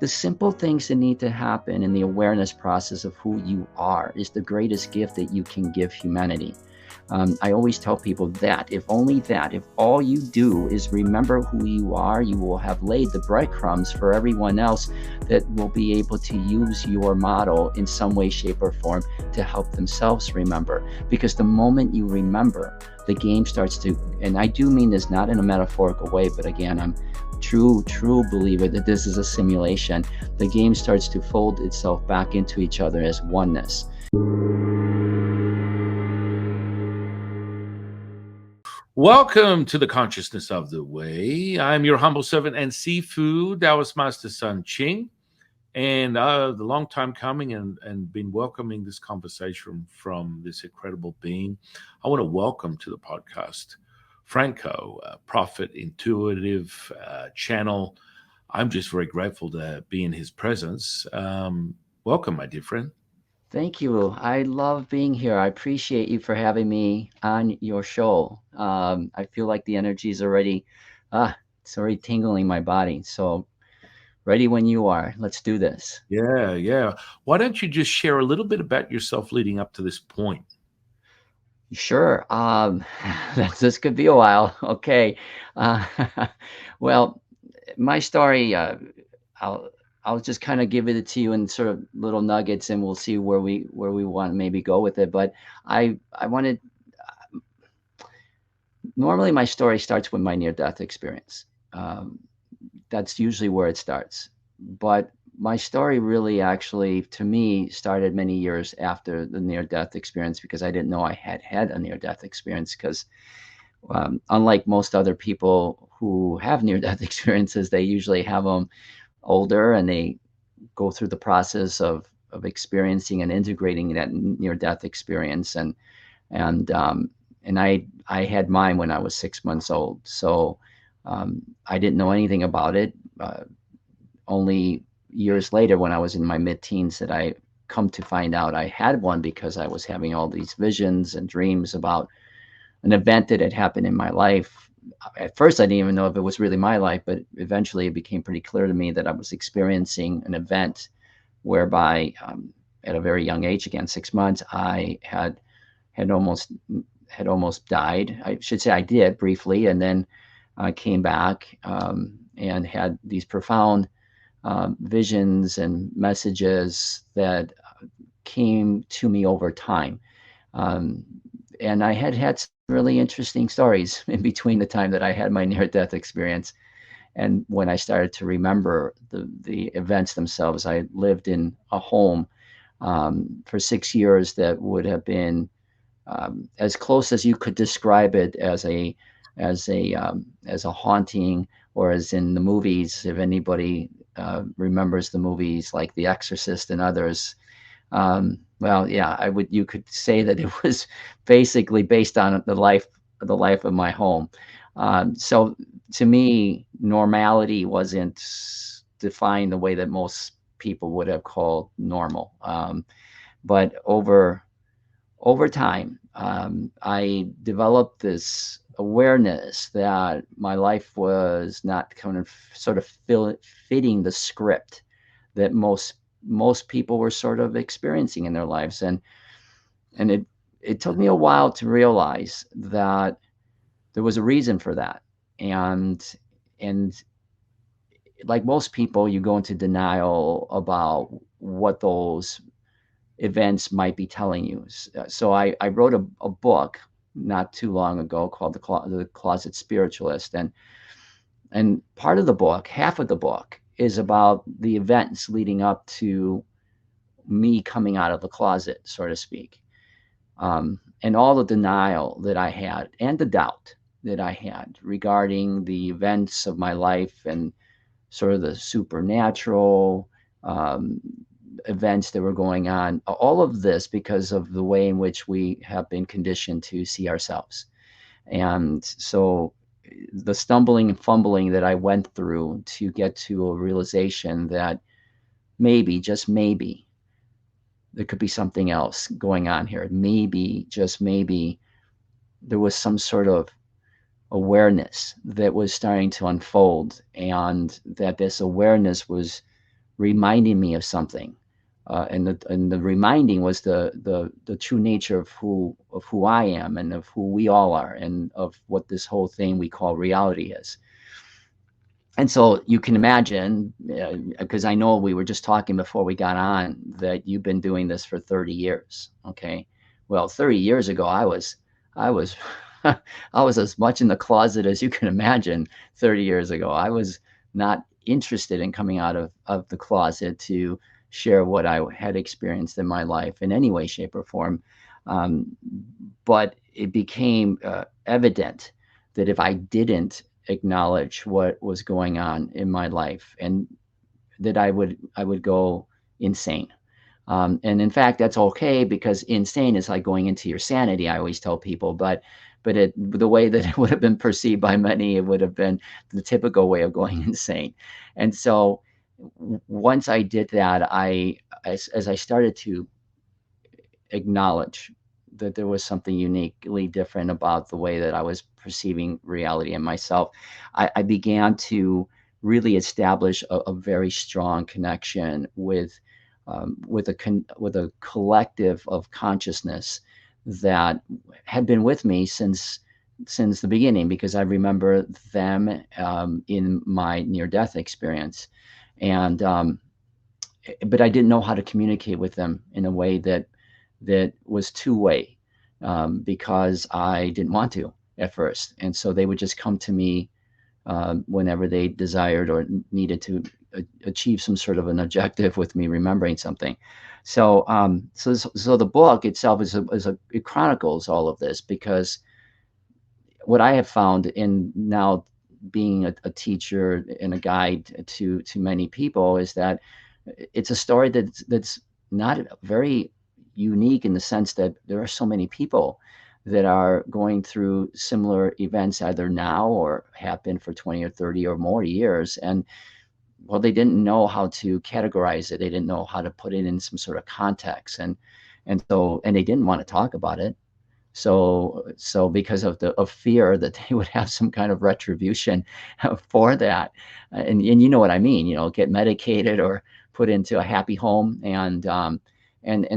The simple things that need to happen in the awareness process of who you are is the greatest gift that you can give humanity. I always tell people that if all you do is remember who you are, you will have laid the breadcrumbs for everyone else that will be able to use your model in some way, shape, or form to help themselves remember. Because the moment you remember, the game starts to, and I do mean this not in a metaphorical way, but again, I'm true believer that this is a simulation. The game starts to fold itself back into each other as oneness. Welcome to the Consciousness of the Way. I'm your humble servant and seafood Taoist Master San Qing. And the long time coming and been welcoming this conversation from this incredible being. I want to welcome to the podcast Franco, Prophet Intuitive channel. I'm just very grateful to be in his presence. Welcome, my dear friend. Thank you. I love being here. I appreciate you for having me on your show. I feel like the energy is already, it's already tingling my body. So ready when you are. Let's do this. Yeah. Why don't you just share a little bit about yourself leading up to this point? Sure. This could be a while. Okay. Uh, well, my story, I'll I'll just kind of give it to you in sort of little nuggets, and we'll see where we want to maybe go with it. But I wanted normally my story starts with my near death experience. Um, that's usually where it starts. But my story really actually, to me, started many years after the near death experience because I didn't know I had had a near death experience. Because unlike most other people who have near death experiences, they usually have them older and they go through the process of experiencing and integrating that near death experience. And and I had mine when I was 6 months old. So I didn't know anything about it. Only years later, when I was in my mid-teens, that I come to find out I had one because I was having all these visions and dreams about an event that had happened in my life. At first, I didn't even know if it was really my life, but eventually it became pretty clear to me that I was experiencing an event whereby, at a very young age, again 6 months, I had almost died. I should say I did briefly, and then I came back and had these profound visions and messages that came to me over time. Um, and I had some really interesting stories in between the time that I had my near death experience and when I started to remember the events themselves. I lived in a home for 6 years that would have been as close as you could describe it as a haunting, or as in the movies. If anybody remembers the movies like The Exorcist and others, well, yeah, I would. You could say that it was basically based on the life of my home. So to me, normality wasn't defined the way that most people would have called normal. But over time, I developed this awareness that my life was not kind of sort of fitting the script that most people were sort of experiencing in their lives, and it took me a while to realize that there was a reason for that, and like most people, you go into denial about what those events might be telling you. So I wrote a book not too long ago called the Closet Spiritualist, and part of the book, half of the book, is about the events leading up to me coming out of the closet, so to speak, and all the denial that I had and the doubt that I had regarding the events of my life and sort of the supernatural um, events that were going on. All of this because of the way in which we have been conditioned to see ourselves. And so the stumbling and fumbling that I went through to get to a realization that maybe, just maybe, there could be something else going on here. Maybe, just maybe, there was some sort of awareness that was starting to unfold, and that this awareness was reminding me of something. And the reminding was the true nature of who I am and of who we all are and of what this whole thing we call reality is. And so you can imagine, because I know we were just talking before we got on that you've been doing this for 30 years. Okay. Well, 30 years ago, I was, I was as much in the closet as you can imagine 30 years ago. I was not interested in coming out of the closet to share what I had experienced in my life in any way, shape, or form. Um, but it became evident that if I didn't acknowledge what was going on in my life, and that I would go insane. And in fact, that's okay, because insane is like going into your sanity, I always tell people. But the way that it would have been perceived by many, it would have been the typical way of going insane. And so once I did that, as I started to acknowledge that there was something uniquely different about the way that I was perceiving reality and myself, I began to really establish a very strong connection with a collective of consciousness that had been with me since the beginning, because I remember them in my near death experience, and but I didn't know how to communicate with them in a way that was two-way, because I didn't want to at first. And so they would just come to me whenever they desired or needed to achieve some sort of an objective with me remembering something. So the book itself it chronicles all of this, because what I have found in now being a teacher and a guide to many people is that it's a story that's not very unique, in the sense that there are so many people that are going through similar events either now or have been for 20 or 30 or more years. And well, they didn't know how to categorize it. They didn't know how to put it in some sort of context. And they didn't want to talk about it. So because of fear that they would have some kind of retribution for that, and you know what I mean, get medicated or put into a happy home, and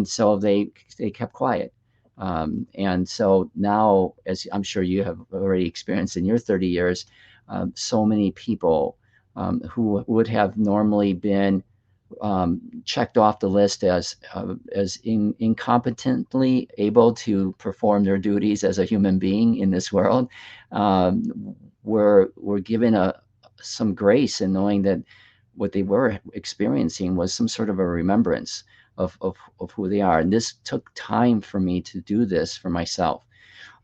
so they kept quiet. And so now, as I'm sure you have already experienced in your 30 years, so many people who would have normally been checked off the list as incompetently able to perform their duties as a human being in this world, um, were given some grace in knowing that what they were experiencing was some sort of a remembrance of who they are. And this took time for me to do this for myself.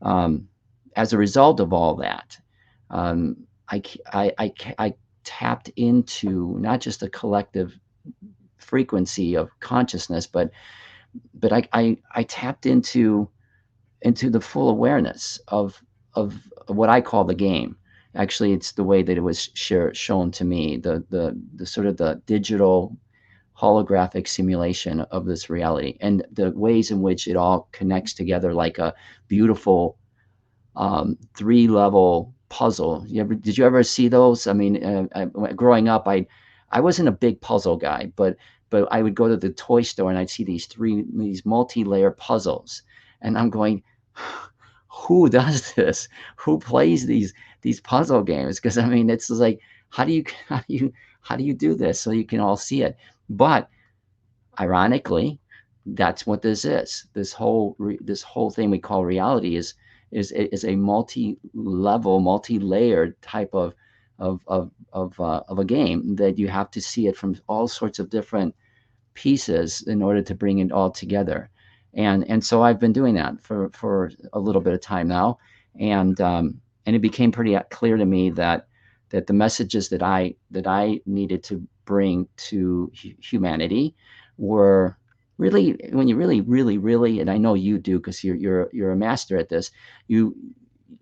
Um, as a result of all that, um, I tapped into not just a collective frequency of consciousness, but I tapped into the full awareness of what I call the game. Actually, it's the way that it was shown to me, the sort of the digital holographic simulation of this reality, and the ways in which it all connects together like a beautiful three-level puzzle. Did you ever see those? I mean, growing up, I wasn't a big puzzle guy, but I would go to the toy store and I'd see these multi-layer puzzles, and I'm going, who does this? Who plays these puzzle games? Because I mean, it's like, how do you do this so you can all see it? But ironically, that's what this is. This whole thing we call reality is a multi-level, multi-layered type of a game, that you have to see it from all sorts of different pieces in order to bring it all together. And so I've been doing that for a little bit of time now, and it became pretty clear to me that the messages that I needed to bring to humanity were really, when you really, and I know you do because you're a master at this, you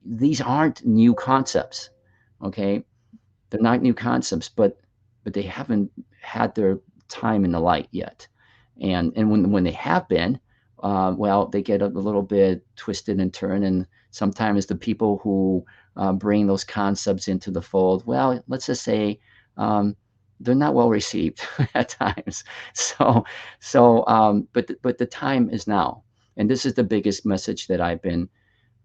these aren't new concepts, okay? They're not new concepts, but they haven't had their time in the light yet. And when they have been, well, they get a little bit twisted and turned. And sometimes the people who bring those concepts into the fold, well, let's just say, um, they're not well received at times. But the time is now, and this is the biggest message that I've been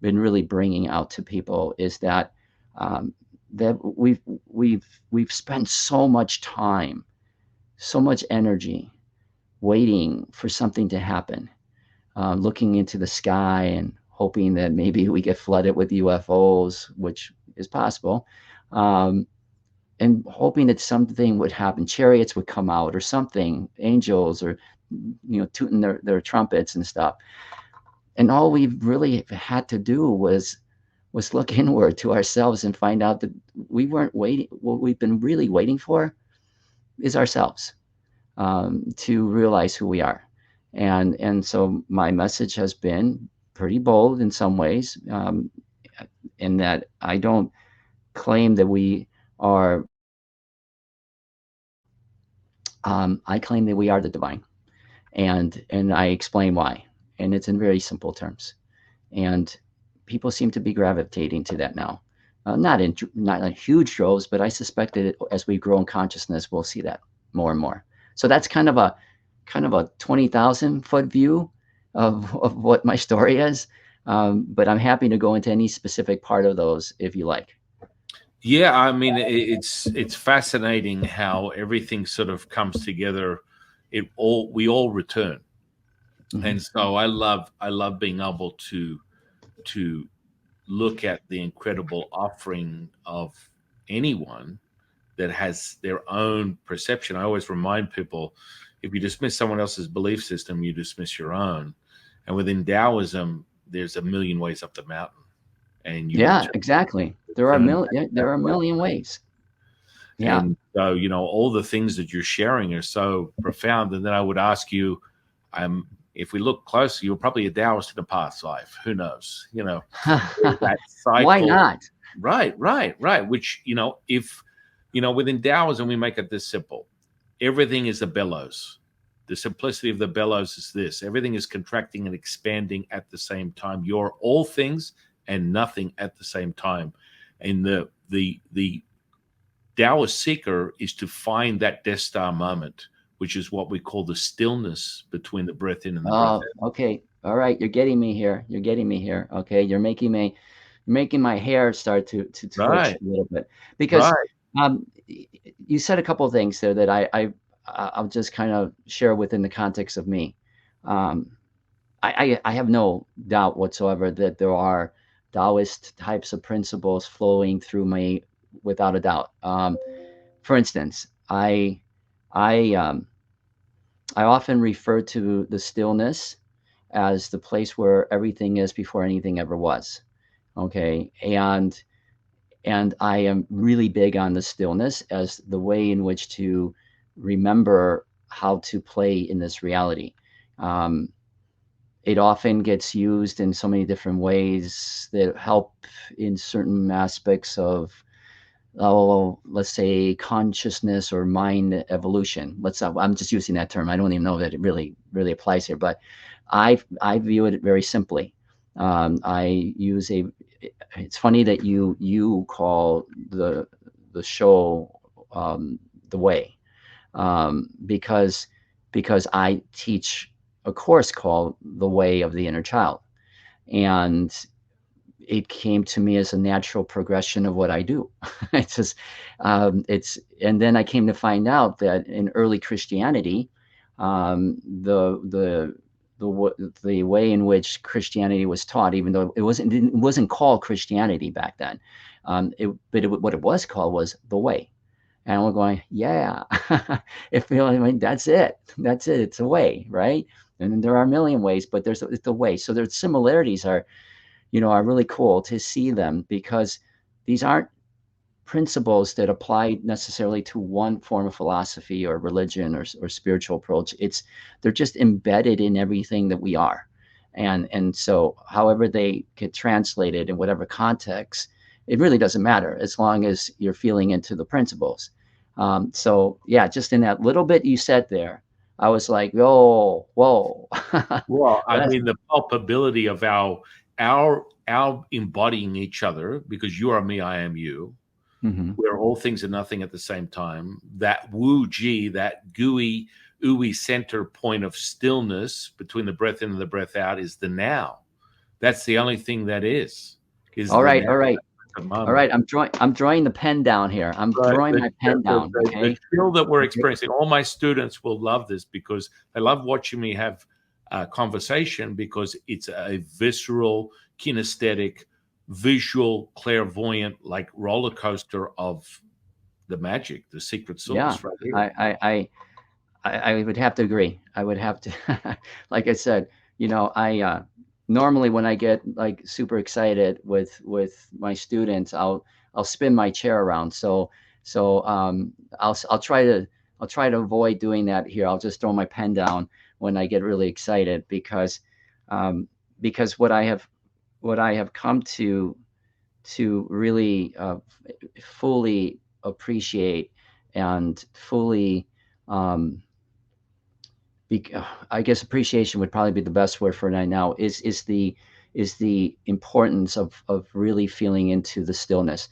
really bringing out to people is that um, that we've spent so much time, so much energy waiting for something to happen, looking into the sky and hoping that maybe we get flooded with UFOs, which is possible, um, and hoping that something would happen. Chariots would come out or something, angels or tooting their trumpets and stuff. And all we really had to do was look inward to ourselves and find out that we weren't waiting. What we've been really waiting for is ourselves, to realize who we are. And so my message has been pretty bold in some ways, in that I don't claim that we are. I claim that we are the divine, and I explain why, and it's in very simple terms. And people seem to be gravitating to that now. Not in huge droves, but I suspect that as we grow in consciousness, we'll see that more and more. So that's kind of a 20,000 foot view of what my story is. But I'm happy to go into any specific part of those if you like. Yeah, I mean, it's fascinating how everything sort of comes together. We all return, Mm-hmm. and so I love being able to look at the incredible offering of anyone that has their own perception. I always remind people, if you dismiss someone else's belief system, you dismiss your own. And within Taoism, there's a million ways up the mountain, and you Yeah, exactly. return back There that are a way. million ways. Yeah. And so, all the things that you're sharing are so profound. And then I would ask you, if we look closer, you're probably a Taoist in a past life. Who knows? That Why cycle. not? Right, right, right. Which, if, within Taoism, we make it this simple. Everything is a bellows. The simplicity of the bellows is this: everything is contracting and expanding at the same time. You're all things and nothing at the same time. And the Taoist seeker is to find that Death Star moment, which is what we call the stillness between the breath in and the breath Oh, okay. All right. You're getting me here. You're getting me here. Okay. You're making my hair start to in. twitch Right, a little bit because right. you said a couple of things there that I'll just kind of share within the context of me. Um, I have no doubt whatsoever that there are Taoist types of principles flowing through me without a doubt. For instance, I often refer to the stillness as the place where everything is before anything ever was. Okay, and I am really big on the stillness as the way in which to remember how to play in this reality. Um, it often gets used in so many different ways that help in certain aspects of, let's say, consciousness or mind evolution. I'm just using that term. I don't even know that it really applies here, but I view it very simply. I use a. It's funny that you call the show, the way, because I teach a course called The Way of the Inner Child, and it came to me as a natural progression of what I do. It's just, and then I came to find out that in early Christianity, the way in which Christianity was taught, even though it wasn't called Christianity back then, what it was called was the way. And we're going, yeah, I mean, that's it. That's it. It's a way, right? And then there are a million ways, but it's the way. So their similarities are really cool to see them because these aren't principles that apply necessarily to one form of philosophy or religion or spiritual approach. They're just embedded in everything that we are. And so however they get translated in whatever context, it really doesn't matter as long as you're feeling into the principles. So yeah, just in that little bit you said there, I was like, oh, whoa. Well, I That's, mean, the palpability of our embodying each other, because you are me, I am you, Hmm. where all things are nothing at the same time. That wu ji, that gooey, ooey center point of stillness between the breath in and the breath out is the now. That's the only thing that is All the right, now, all right, the all moment. right. I'm drawing the pen down here. I'm Right. drawing The, my the, pen the, down. the Okay. skill that we're Okay. experiencing, all my students will love this because they love watching me have a conversation because it's a visceral, kinesthetic, visual, clairvoyant, like roller coaster of the magic, the secret Yeah. sauce right here. I would have to agree. I would have to, like I said, normally when I get like super excited with my students, I'll spin my chair around. So I'll try to avoid doing that here. I'll just throw my pen down when I get really excited um, because what I have come to really fully appreciate and fully um, I guess appreciation would probably be the best word for it right now. Is the importance of really feeling into the stillness.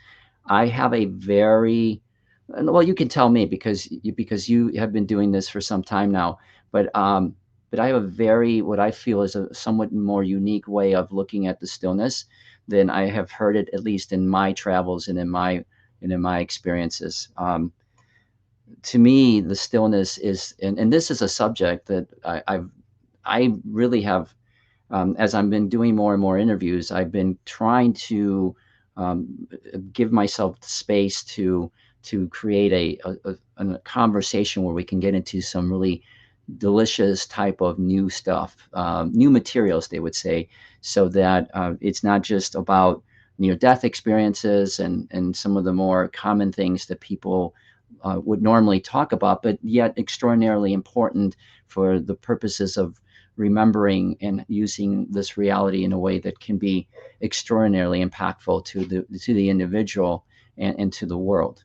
I have a very well, you can tell me because you have been doing this for some time now, but I have a very what I feel is a somewhat more unique way of looking at the stillness than I have heard it at least in my travels and in my experiences. To me, the stillness is, and this is a subject that I really have, as I've been doing more and more interviews, I've been trying to give myself the space to create a conversation where we can get into some really delicious type of new stuff, new materials, they would say, so that it's not just about near-death experiences and some of the more common things that people would normally talk about, but yet extraordinarily important for the purposes of remembering and using this reality in a way that can be extraordinarily impactful to the individual and to the world.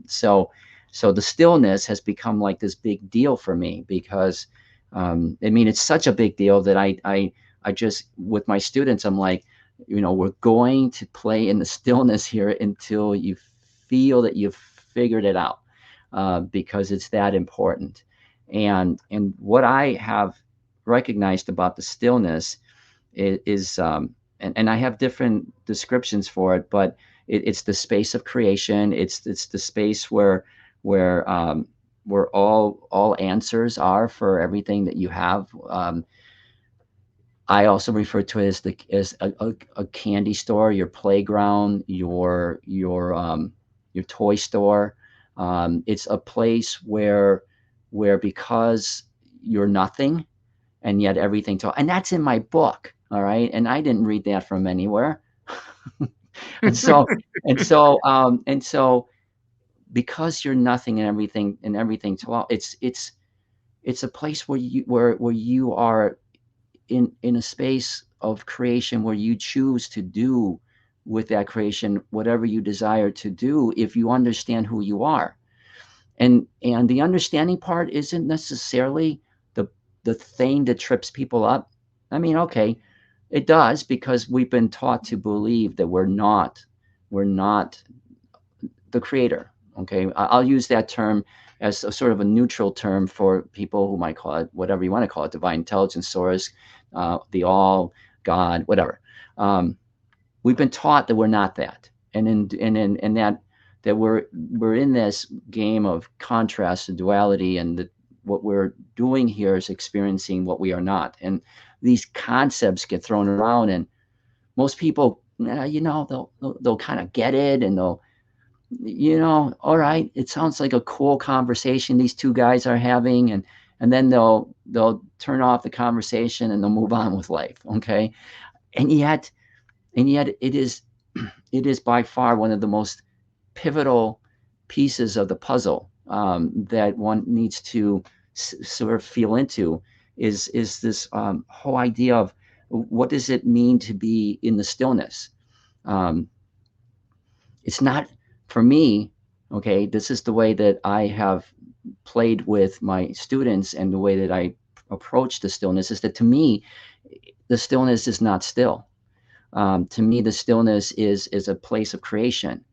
So the stillness has become like this big deal for me because I mean it's such a big deal that I just with my students I'm like, we're going to play in the stillness here until you feel that you've figured it out, because it's that important. And what I have recognized about the stillness is and I have different descriptions for it, but it's the space of creation. It's the space where all answers are for everything that you have. I also refer to it as a candy store, your playground, your toy store. It's a place where because you're nothing and yet everything to, and that's in my book, all right, and I didn't read that from anywhere. And so because you're nothing and everything to all, it's a place where you are in a space of creation where you choose to do with that creation whatever you desire to do if you understand who you are. And the understanding part isn't necessarily the the thing that trips people up. I mean, okay, it does because we've been taught to believe that we're not the creator. Okay, I'll use that term as a sort of a neutral term for people who might call it whatever you want to call it, divine intelligence, source, the all, God, whatever. Um, we've been taught that we're not that, and that we're in this game of contrast and duality, and that what we're doing here is experiencing what we are not. And these concepts get thrown around, and most people, they'll kind of get it, and they'll, all right, it sounds like a cool conversation these two guys are having, and then they'll turn off the conversation and they'll move on with life. Okay, and yet it is by far one of the most pivotal pieces of the puzzle, that one needs to sort of feel into, is this whole idea of what does it mean to be in the stillness. Um, it's not for me. Okay, this is the way that I have played with my students, and the way that I approach the stillness is that, to me, the stillness is not still. To me, the stillness is a place of creation.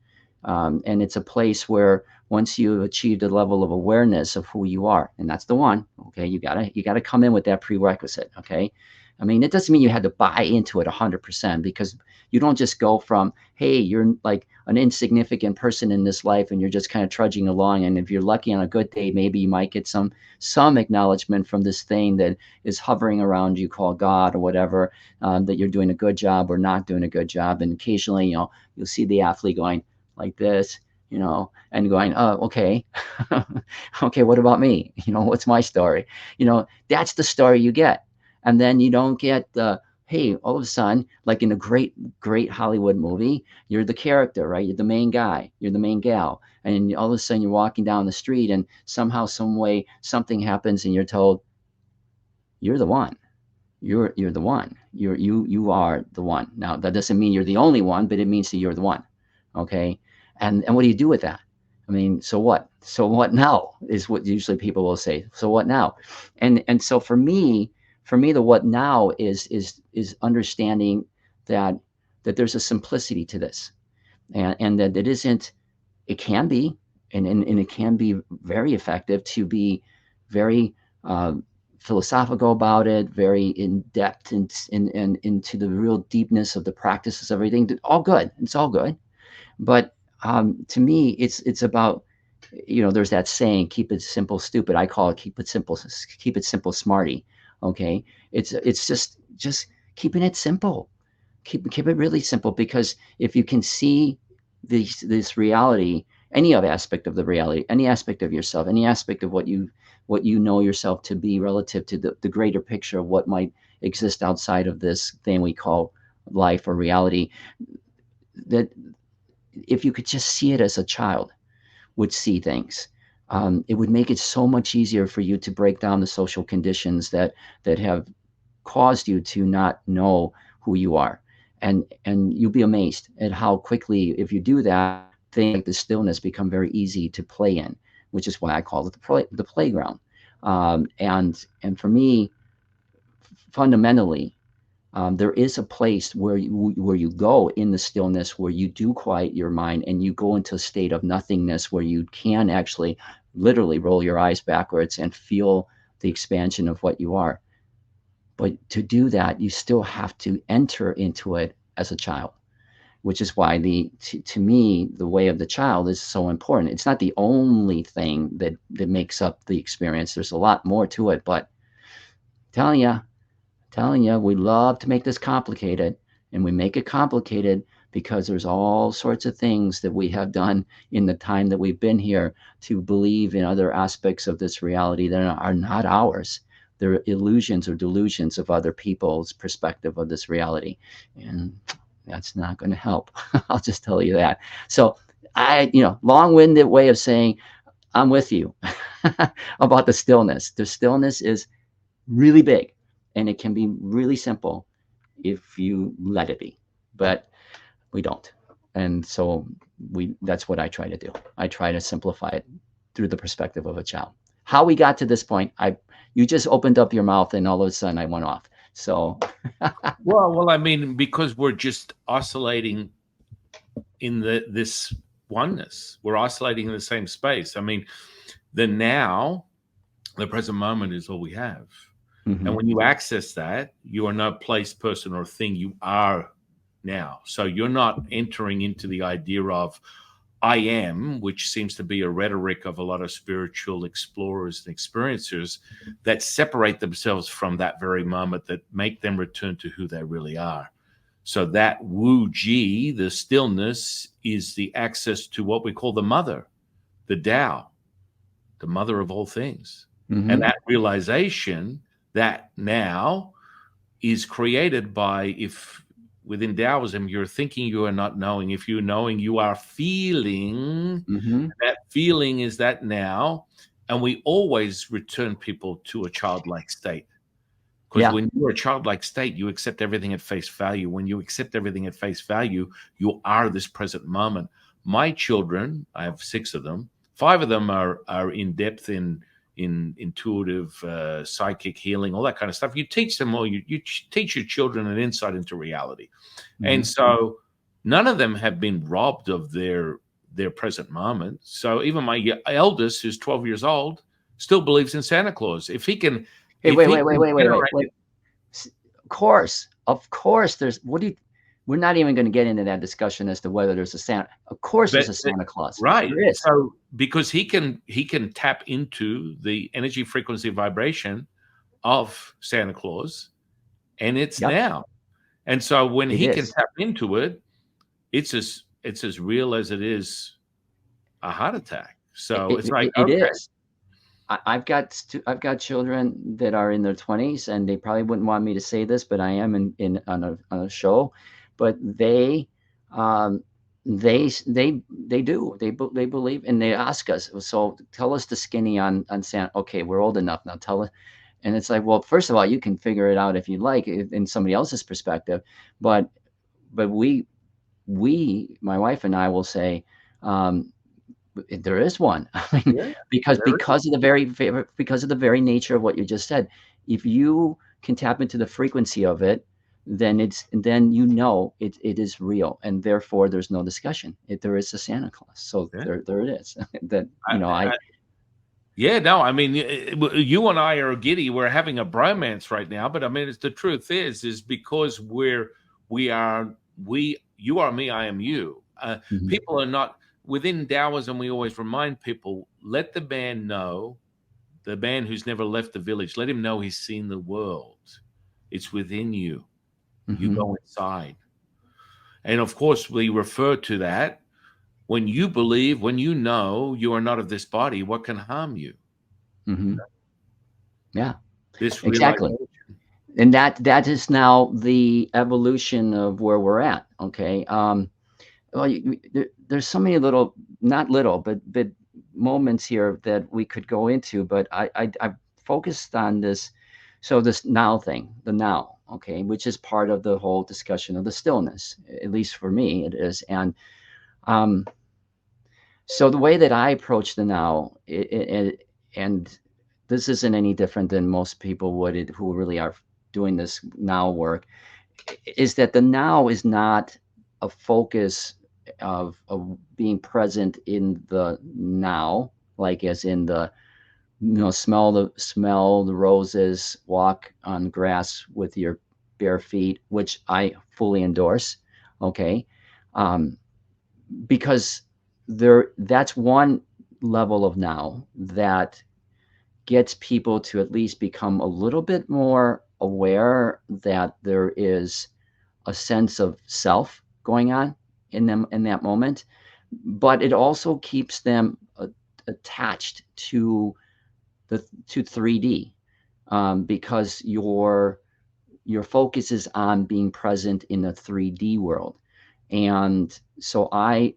And it's a place where once you've achieved a level of awareness of who you are, and that's the one, okay, you gotta come in with that prerequisite, okay. I mean, it doesn't mean you had to buy into it 100%, because you don't just go from, hey, you're like an insignificant person in this life and you're just kind of trudging along, and if you're lucky on a good day, maybe you might get some acknowledgement from this thing that is hovering around you called God or whatever, that you're doing a good job or not doing a good job. And occasionally, you'll see the athlete going like this, and going, oh, okay, okay, what about me? What's my story? That's the story you get. And then you don't get the, hey, all of a sudden, like in a great, great Hollywood movie, you're the character, right? You're the main guy, you're the main gal. And all of a sudden you're walking down the street and somehow, some way, something happens and you're told, you're the one. You're the one. You are the one. Now that doesn't mean you're the only one, but it means that you're the one. Okay. And what do you do with that? I mean, so what? So what now is what usually people will say. So what now? And so for me, the what now is understanding that there's a simplicity to this, and that it isn't. It can be, and it can be very effective to be very philosophical about it, very in depth and into the real deepness of the practices of everything. All good. It's all good. But to me, it's about, there's that saying, keep it simple, stupid. I call it keep it simple, smarty. Okay, it's just keeping it simple. Keep it really simple, because if you can see this reality, any of aspect of the reality, any aspect of yourself, any aspect of what you know yourself to be relative to the greater picture of what might exist outside of this thing we call life or reality, that if you could just see it as a child would see things, it would make it so much easier for you to break down the social conditions that have caused you to not know who you are. And you'll be amazed at how quickly, if you do that, things like the stillness become very easy to play in, which is why I call it the playground. And for me, fundamentally, there is a place where you go in the stillness, where you do quiet your mind and you go into a state of nothingness, where you can actually literally roll your eyes backwards and feel the expansion of what you are. But to do that, you still have to enter into it as a child, which is why to me, the way of the child is so important. It's not the only thing that makes up the experience. There's a lot more to it, but I'm telling you, we love to make this complicated, and we make it complicated because there's all sorts of things that we have done in the time that we've been here to believe in other aspects of this reality that are not ours. They're illusions or delusions of other people's perspective of this reality. And that's not going to help. I'll just tell you that. So long-winded way of saying I'm with you about the stillness. The stillness is really big, and it can be really simple if you let it be, but we don't. And so that's what I try to do. I try to simplify it through the perspective of a child. How we got to this point, you just opened up your mouth and all of a sudden I went off. So well, I mean, because we're just oscillating in this oneness. We're oscillating in the same space. I mean, the present moment is all we have. Mm-hmm. And when you access that, you are not place, person, or thing. You are now. So you're not entering into the idea of I am, which seems to be a rhetoric of a lot of spiritual explorers and experiencers that separate themselves from that very moment, that make them return to who they really are. So that Wu Ji, the stillness, is the access to what we call the mother, the Tao, the mother of all things. Mm-hmm. And that realization that now is created by, if within Taoism, you're thinking, you are not knowing. If you're knowing, you are feeling. Mm-hmm. That feeling is that now. And we always return people to a childlike state. Because when you're a childlike state, you accept everything at face value. When you accept everything at face value, you are this present moment. My children, I have 6 of them. 5 of them are in depth in intuitive, psychic healing, all that kind of stuff. You teach them all. You teach your children an insight into reality. Mm-hmm. And so none of them have been robbed of their their present moment. So even my eldest, who's 12 years old, still believes in Santa Claus. If he can, Hey, if wait, he wait, wait, can wait, wait, wait, generate, wait. Of course, there's. What do you? We're not even going to get into that discussion as to whether there's a Santa. Of course, there's a Santa Claus. right. There is. So because he can tap into the energy, frequency, vibration of Santa Claus, and it's Yep, now. And so when it he can is. tap into it, it's as real as it is a heart attack. So it's like, It okay, is. I've got children that are in their 20s, and they probably wouldn't want me to say this, but I am in on a show. But um, they do they believe, and they ask us. So tell us the skinny on Santa. Okay, we're old enough now. Tell us. And it's like, well, first of all, you can figure it out if you like, in somebody else's perspective, but but my wife and I will say, um, there is one. I mean, yeah, because there is. because of the very nature of what you just said. If you can tap into the frequency of it, then it is real, and therefore there's no discussion. There is a Santa Claus, so Yeah. there it is. That I, Yeah, no, I mean, you and I are giddy. We're having a bromance right now, but I mean, the truth is because you are me, I am you. Mhm, People are not within Taoism. We always remind people, let the man know, the man who's never left the village, let him know he's seen the world. It's within you. You mhm, go inside. And of course, we refer to that when you believe, when you know you are not of this body, what can harm you? mhm. Yeah, This exactly. realization. And that is now the evolution of where we're at. Okay. Well, there's so many little, not little, but moments here that we could go into. But I focused on this. So this now thing, the now, okay, which is part of the whole discussion of the stillness. At least for me, it is. And um, so the way that I approach the now, and this isn't any different than most people who really are doing this now work, is that the now is not a focus of being present in the now, like as in the smell the roses, walk on grass with your bare feet, which I fully endorse. Okay, um, because that's one level of now that gets people to at least become a little bit more aware that there is a sense of self going on in that moment, but it also keeps them attached to 3D, because your focus is on being present in the 3D world. And so I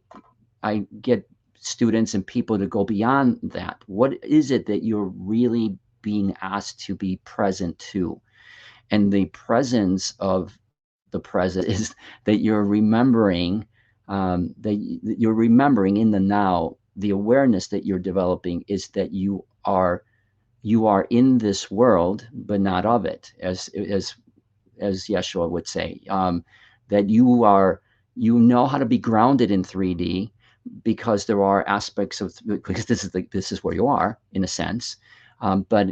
get students and people to go beyond that. What is it that you're really being asked to be present to? And the presence of the present is that you're remembering in the now. The awareness that you're developing is that you are in this world but not of it, as Yeshua would say, that you know how to be grounded in 3D, because there are aspects of, because this is where you are in a sense, but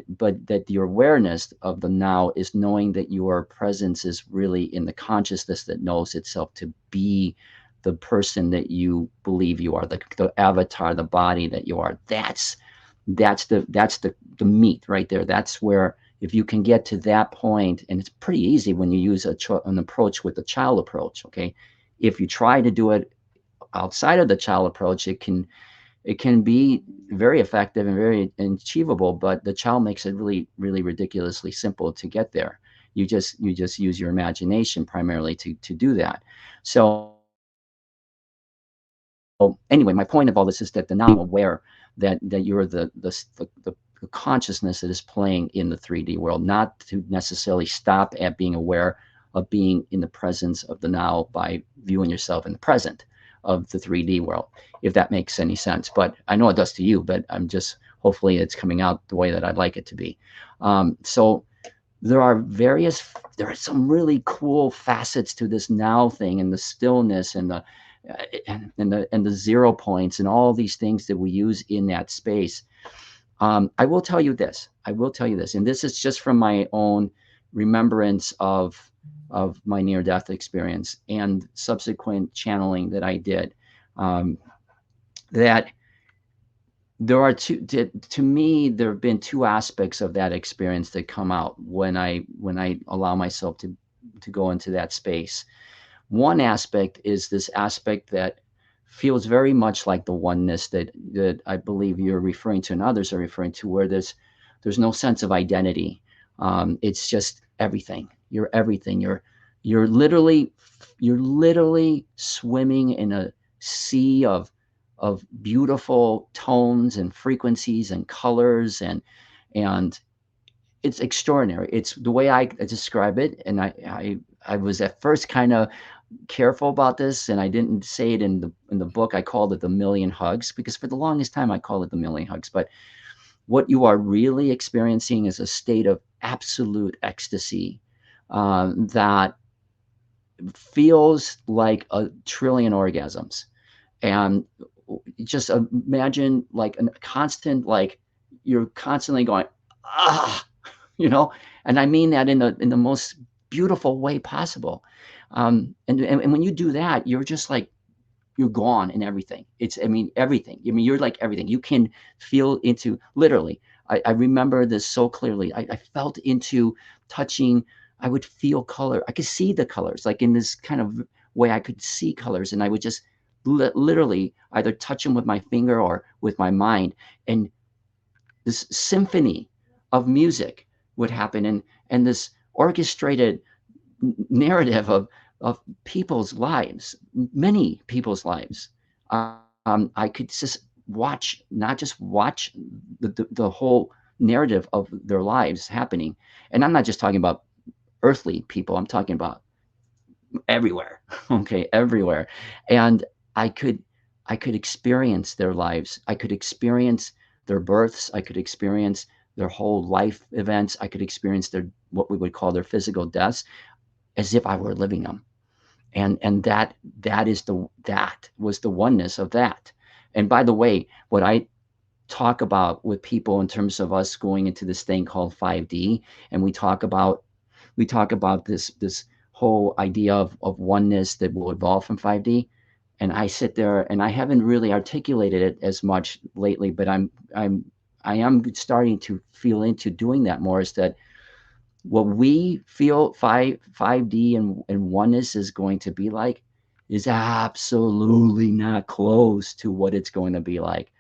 that your awareness of the now is knowing that your presence is really in the consciousness that knows itself to be the person that you believe you are, the avatar, the body that you are. That's the meat right there. That's where, if you can get to that point, and it's pretty easy when you use an approach with the child approach. Okay, if you try to do it outside of the child approach, it can be very effective and very achievable, but the child makes it really, really ridiculously simple to get there. You just use your imagination primarily to do that. So anyway, my point of all this is that the now aware that you're the consciousness that is playing in the 3D world, not to necessarily stop at being aware of being in the presence of the now by viewing yourself in the present of the 3D world, if that makes any sense. But I know it does to you, but hopefully it's coming out the way that I'd like it to be. So there are some really cool facets to this now thing, and the stillness, and the 0 points and all these things that we use in that space. I will tell you this. I will tell you this, and this is just from my own remembrance of my near-death experience and subsequent channeling that I did. That there are to me, there have been two aspects of that experience that come out when I allow myself to go into that space. One aspect is this aspect that feels very much like the oneness that I believe you're referring to and others are referring to, where there's no sense of identity. It's just everything. You're everything. You're literally swimming in a sea of beautiful tones and frequencies and colors, and it's extraordinary. It's the way I describe it, and I was at first kind of careful about this, and I didn't say it in the book. I called it the million hugs, because for the longest time I called it the million hugs. But what you are really experiencing is a state of absolute ecstasy that feels like a trillion orgasms. And just imagine like a constant, like you're constantly going, ah, and I mean that in the most beautiful way possible. And when you do that, you're just like, you're gone in everything. Everything. You're like everything. You can feel into, literally. I remember this so clearly. I felt into touching. I would feel color. I could see the colors, like in this kind of way. I could see colors, and I would just literally either touch them with my finger or with my mind, and this symphony of music would happen, and this orchestrated narrative of people's lives, many people's lives. I could just not just watch the whole narrative of their lives happening. And I'm not just talking about earthly people. I'm talking about everywhere. Okay, everywhere. And I could experience their lives. I could experience their births. I could experience their whole life events. I could experience their, what we would call their physical deaths, as if I were living them. And that was the oneness of that. And by the way, what I talk about with people in terms of us going into this thing called 5D, and we talk about this whole idea of oneness that will evolve from 5D. And I sit there, and I haven't really articulated it as much lately, but I am starting to feel into doing that more. Is that what we feel 5D and oneness is going to be like is absolutely not close to what it's going to be like,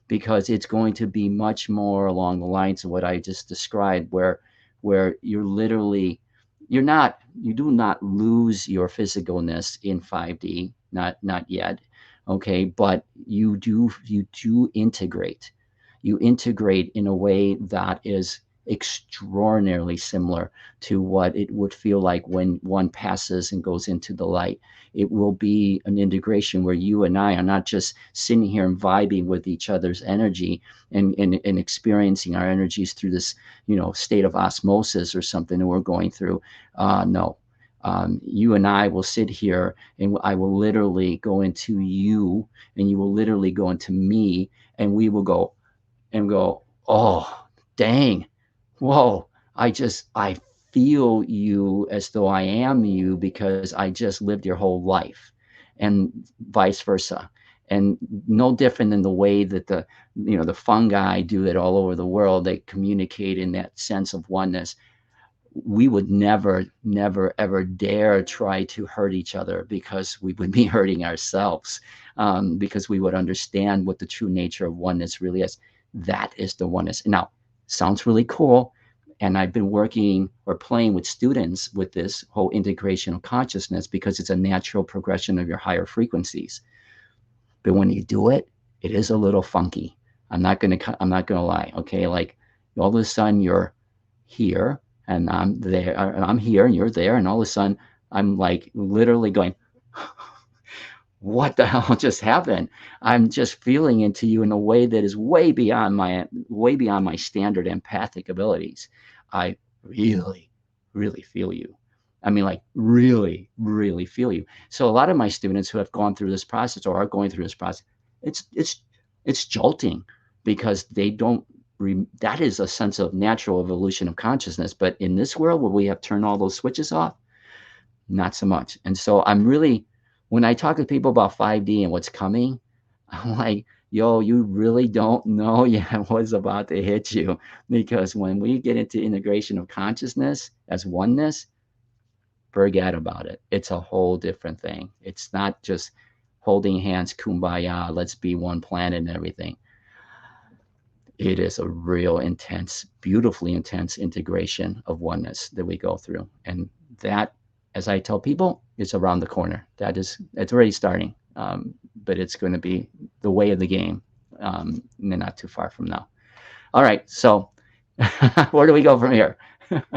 because it's going to be much more along the lines of what I just described, where you're literally, you do not lose your physicalness in 5D, not yet. Okay, but you do integrate. You integrate in a way that is extraordinarily similar to what it would feel like when one passes and goes into the light. It will be an integration where you and I are not just sitting here and vibing with each other's energy and experiencing our energies through this, state of osmosis or something that we're going through. No. You and I will sit here, and I will literally go into you, and you will literally go into me, and we will go, oh, dang, whoa, I feel you as though I am you, because I just lived your whole life, and vice versa. And no different than the way that the fungi do it all over the world. They communicate in that sense of oneness. We would never, ever dare try to hurt each other, because we would be hurting ourselves, because we would understand what the true nature of oneness really is. That is the oneness. Now, sounds really cool. And I've been working or playing with students with this whole integration of consciousness, because it's a natural progression of your higher frequencies. But when you do it, it is a little funky. I'm not gonna lie. Okay, like all of a sudden you're here and I'm there, and I'm here and you're there, and all of a sudden I'm like literally going, what the hell just happened? I'm just feeling into you in a way that is way beyond my standard empathic abilities. I really, really feel you. I mean, like really, really feel you. So a lot of my students who have gone through this process or are going through this process, it's it's it's jolting because they don't. That is a sense of natural evolution of consciousness. But in this world where we have turned all those switches off, not so much. And so I'm really, when I talk to people about 5D and what's coming, I'm like, yo, you really don't know yet what's about to hit you. Because when we get into integration of consciousness as oneness, forget about it. It's a whole different thing. It's not just holding hands, kumbaya, let's be one planet and everything. It is a real intense, beautifully intense integration of oneness that we go through. And that, as I tell people, is around the corner. It's already starting, but it's going to be the way of the game, not too far from now. All right, so where do we go from here?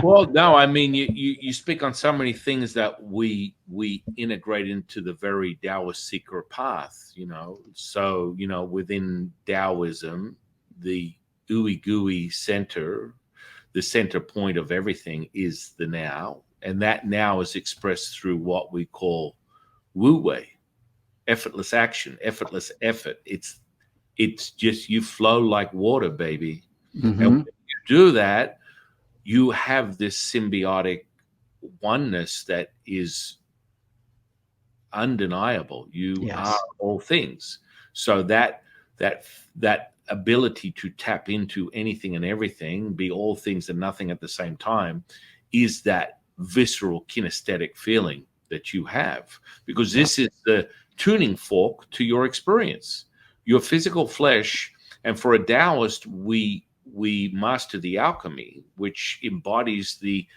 Well, no, I mean you speak on so many things that we integrate into the very Taoist seeker path, you know. So, you know, within Taoism, the ooey gooey center, the center point of everything is the now, and that now is expressed through what we call Wu Wei, effortless action, effortless effort. It's just you flow like water, baby, and when Mm-hmm. you do that, you have this symbiotic oneness that is undeniable. You are Yes. all things. So that ability to tap into anything and everything, be all things and nothing at the same time, is that visceral kinesthetic feeling that you have, because Yep. this is the tuning fork to your experience, your physical flesh. And for a Taoist, we master the alchemy, which embodies the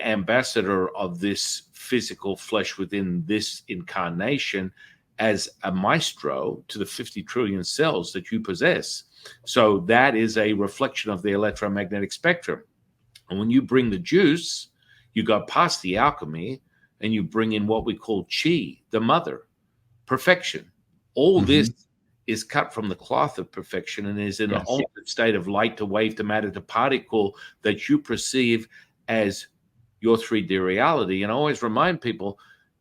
ambassador of this physical flesh within this incarnation as a maestro to the 50 trillion cells that you possess. So that is a reflection of the electromagnetic spectrum. And when you bring the juice, you go past the alchemy and you bring in what we call chi, the mother, perfection. All Mm-hmm. this is cut from the cloth of perfection and is in an Yes. altered state of light to wave to matter to particle that you perceive as your 3D reality. And I always remind people,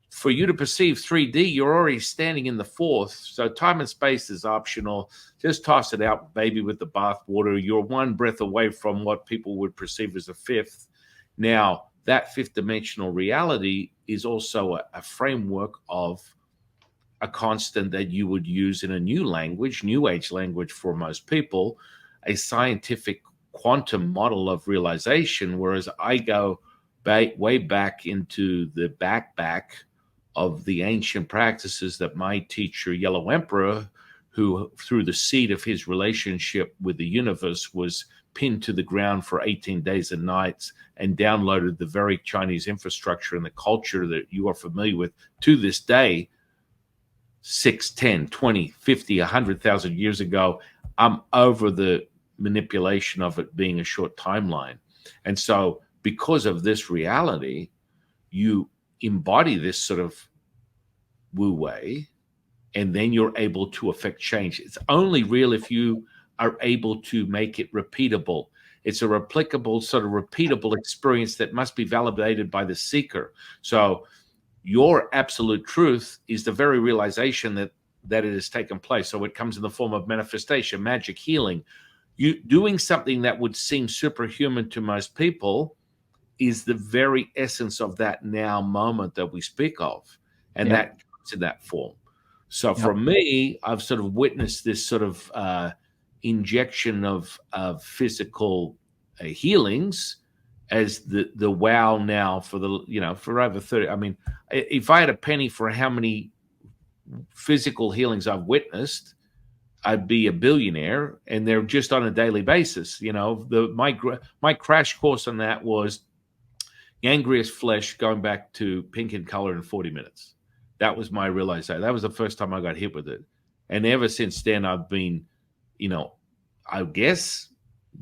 for you to perceive 3D, you're already standing in the fourth. So time and space is optional. Just toss it out, baby, with the bathwater. You're one breath away from what people would perceive as a fifth. Now, that fifth dimensional reality is also a framework of a constant that you would use in a new language, new age language for most people, a scientific quantum model of realization. Whereas I go way back into the back of the ancient practices that my teacher, Yellow Emperor, who through the seed of his relationship with the universe was pinned to the ground for 18 days and nights and downloaded the very Chinese infrastructure and the culture that you are familiar with to this day, 6, 10, 20, 50, 100,000 years ago. I'm over the manipulation of it being a short timeline. And so, because of this reality, you embody this sort of wu wei, and then you're able to affect change. It's only real if you are able to make it repeatable. It's a replicable, sort of repeatable experience that must be validated by the seeker. So, your absolute truth is the very realization that it has taken place. So it comes in the form of manifestation, magic, healing. You doing something that would seem superhuman to most people is the very essence of that now moment that we speak of, and Yep. that comes in that form. So for Yep. me, I've sort of witnessed this sort of injection of physical healings as the wow now for the, you know, for over 30. I mean, if I had a penny for how many physical healings I've witnessed, I'd be a billionaire, and they're just on a daily basis. You know, my crash course on that was Angriest flesh going back to pink in color in 40 minutes. That was my realization. That was the first time I got hit with it. And ever since then, I've been, you know, I guess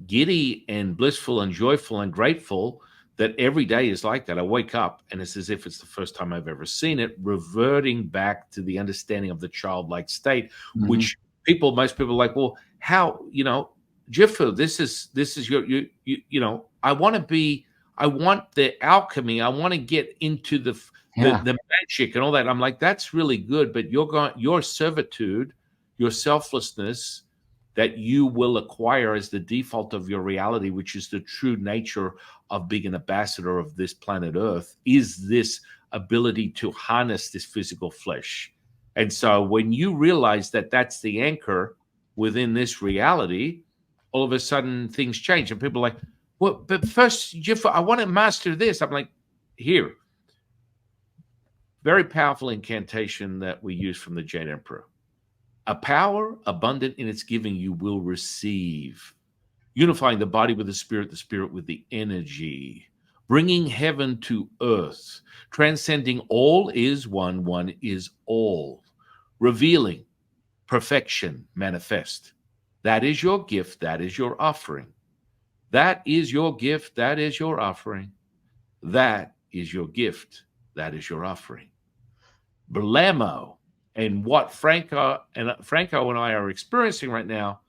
giddy and blissful and joyful and grateful that every day is like that. I wake up and it's as if it's the first time I've ever seen it, reverting back to the understanding of the childlike state, Mm-hmm. which most people are like, well, how, you know, Jifu, this is your, you know, I want to be I want the alchemy. I want to get into Yeah. the magic and all that. I'm like, that's really good, but your servitude, your selflessness that you will acquire as the default of your reality, which is the true nature of being an ambassador of this planet Earth, is this ability to harness this physical flesh. And so when you realize that that's the anchor within this reality, all of a sudden things change. And people are like, well, but first, Jeff, I want to master this. I'm like, here, very powerful incantation that we use from the Jade Emperor. A power abundant in its giving you will receive, unifying the body with the spirit with the energy, bringing heaven to earth, transcending all is one, one is all, revealing perfection manifest. That is your gift, that is your offering. That is your gift, that is your offering. That is your gift, that is your offering. Blammo. And what Franco and I are experiencing right now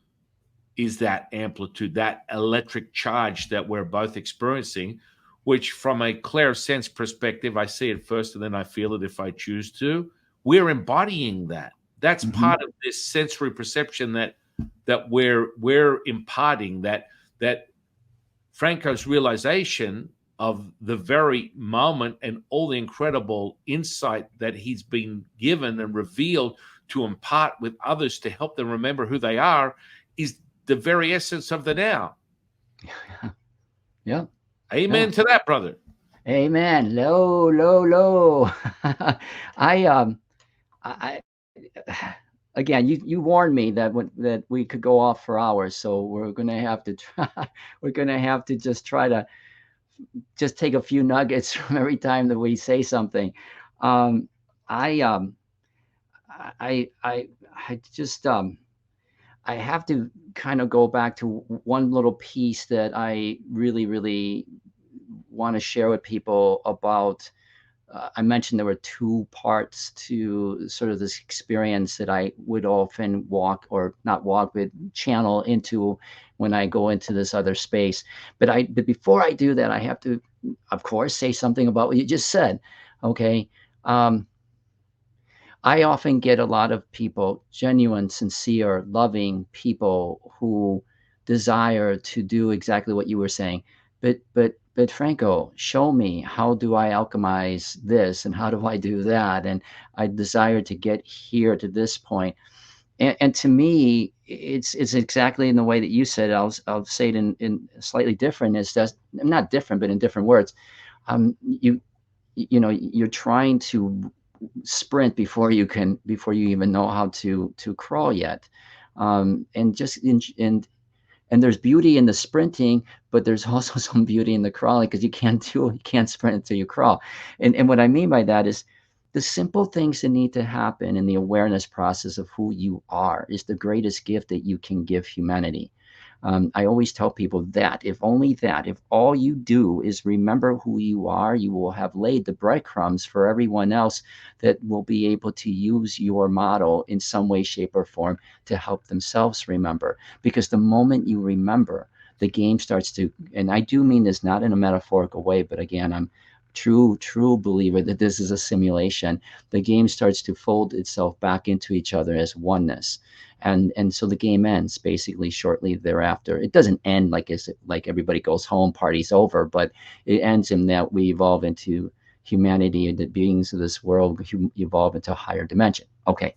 is that amplitude, that electric charge that we're both experiencing, which from a clear sense perspective, I see it first and then I feel it if I choose to. We're embodying that. That's Hmm. part of this sensory perception that we're imparting, that Franco's realization of the very moment and all the incredible insight that he's been given and revealed to impart with others to help them remember who they are is the very essence of the now. Yeah. Yeah. Amen to that, brother. Amen. Low, low, low. I I again, you warned me that that we could go off for hours, so we're gonna have to try. We're gonna have to just try to just take a few nuggets from every time that we say something. Um, I I I I just I have to kind of go back to one little piece that I really want to share with people about. I mentioned there were two parts to sort of this experience that I would often walk or not walk, but channel into when I go into this other space. But before I do that, I have to, of course, say something about what you just said. Okay. Um, I often get a lot of people, genuine, sincere, loving people who desire to do exactly what you were saying. But Franco, show me, how do I alchemize this and how do I do that? And I desire to get here to this point. And to me, it's exactly in the way that you said it. I'll say it in slightly different. Is that not different, but in different words. You you're trying to sprint before you even know how to crawl yet. And just and there's beauty in the sprinting, but there's also some beauty in the crawling, because you can't sprint until you crawl. And what I mean by that is the simple things that need to happen in the awareness process of who you are is the greatest gift that you can give humanity. I always tell people that if all you do is remember who you are, you will have laid the breadcrumbs for everyone else that will be able to use your model in some way, shape, or form to help themselves remember. Because the moment you remember, the game starts to, and I do mean this not in a metaphorical way, but again, I'm true believer that this is a simulation. The game starts to fold itself back into each other as oneness, and so the game ends basically shortly thereafter. It doesn't end like everybody goes home, party's over, but it ends in that we evolve into humanity, and the beings of this world evolve into a higher dimension. Okay.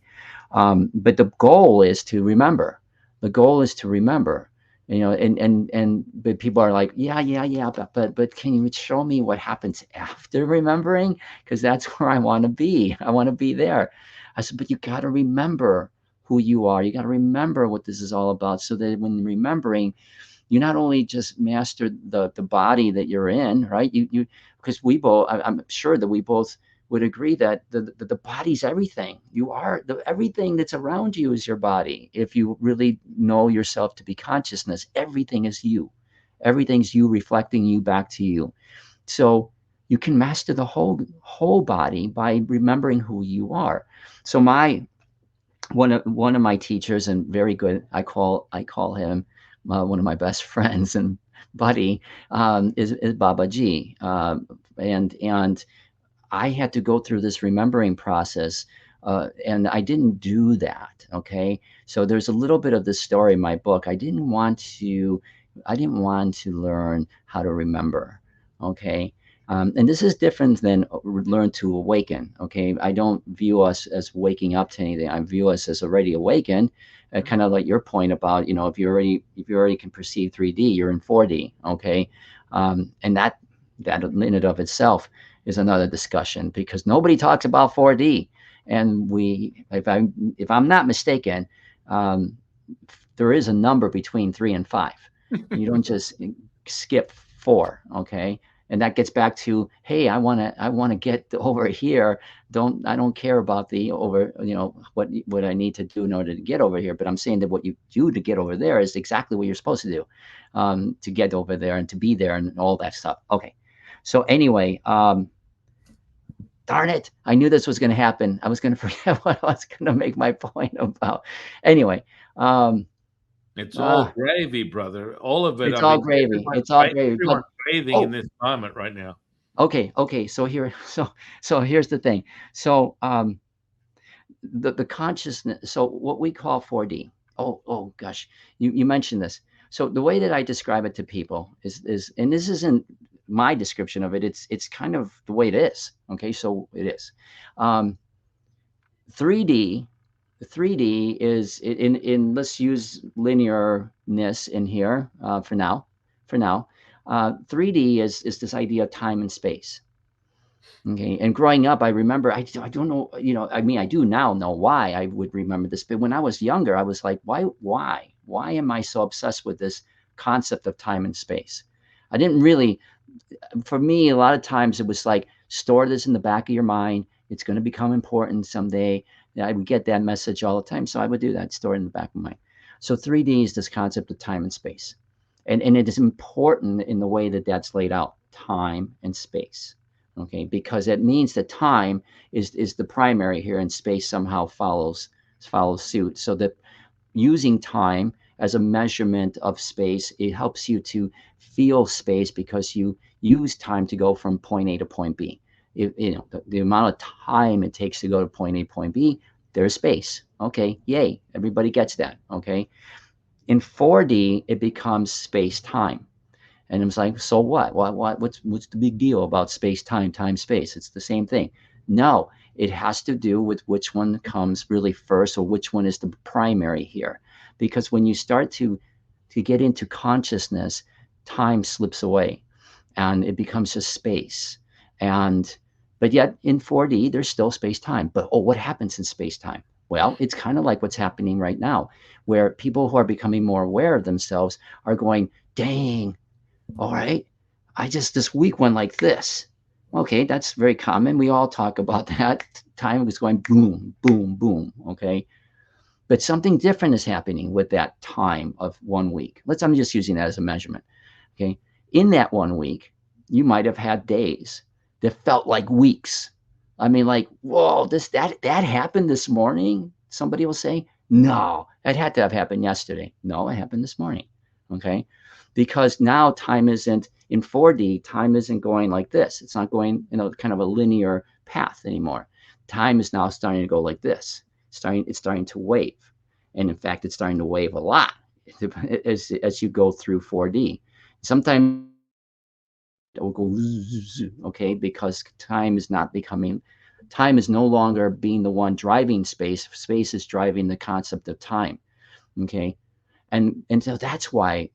But the goal is to remember. The goal is to remember. But people are like, yeah, but can you show me what happens after remembering? Because that's where I want to be. I want to be there. I said, but you got to remember who you are. You got to remember what this is all about, so that when remembering, you not only just master the body that you're in, right? You because we both, I'm sure that we both would agree that the body's everything. You are everything that's around you is your body. If you really know yourself to be consciousness, everything is you. Everything's you reflecting you back to you. So you can master the whole body by remembering who you are. So my one of my teachers, and very good, I call him one of my best friends, and buddy is Baba Ji, and I had to go through this remembering process, and I didn't do that. Okay, so there's a little bit of this story in my book. I didn't want to learn how to remember. Okay, and this is different than learn to awaken. Okay, I don't view us as waking up to anything. I view us as already awakened. Kind of like your point about, if you already can perceive 3D, you're in 4D. Okay, and that in and of itself is another discussion, because nobody talks about 4D. And if I'm not mistaken, um, there is a number between 3 and 5. You don't just skip 4, okay? And that gets back to, hey, I want to get over here. I don't care about the over, what I need to do in order to get over here. But I'm saying that what you do to get over there is exactly what you're supposed to do, to get over there and to be there and all that stuff. Okay. So anyway, darn it, I knew this was going to happen. I was going to forget what I was going to make my point about. Anyway, It's all gravy, brother. All of it. it's I all mean, gravy. It's all gravy. But everyone's raving in oh, this moment right now. okay. So here's the thing. So the consciousness. So what we call 4D. Oh gosh, you mentioned this. So the way that I describe it to people is, and this isn't my description of it. It's kind of the way it is. Okay, so it is. Um, 3D 3D is in let's use linearness in here, for now. For now, 3D is this idea of time and space. Okay, and growing up, I remember, I don't know, I mean, I do now know why I would remember this, but when I was younger, I was like, why am I so obsessed with this concept of time and space? I didn't really, for me, a lot of times it was like, store this in the back of your mind. It's going to become important someday. I would get that message all the time. So I would do that, store it in the back of my mind. So 3D is this concept of time and space. And it is important in the way that that's laid out, time and space. Okay, because it means that time is the primary here, and space somehow follows suit. So that using time as a measurement of space, it helps you to feel space, because you use time to go from point A to point B. The amount of time it takes to go to point A, point B, there's space. Okay, yay, everybody gets that. Okay, in 4D, it becomes space time. And it was like, so what? What's the big deal about space time, time space? It's the same thing. No, it has to do with which one comes really first, or which one is the primary here. Because when you start to get into consciousness, time slips away, and it becomes just space. But yet in 4D, there's still space time. But what happens in space time? Well, it's kind of like what's happening right now, where people who are becoming more aware of themselves are going, dang, all right, this week went like this. Okay, that's very common. We all talk about that. Time was going boom, boom, boom. Okay, but something different is happening with that time of 1 week. I'm just using that as a measurement. Okay, in that 1 week, you might have had days that felt like weeks. I mean, like, whoa, that happened this morning. Somebody will say, no, that had to have happened yesterday. No, it happened this morning. Okay, because now time isn't in 4D. Time isn't going like this. It's not going, kind of a linear path anymore. Time is now starting to go like this. It's starting to wave, and in fact, it's starting to wave a lot as you go through 4D. Sometimes it will go, okay, because time is no longer being the one driving space. Space is driving the concept of time. Okay, and so that's why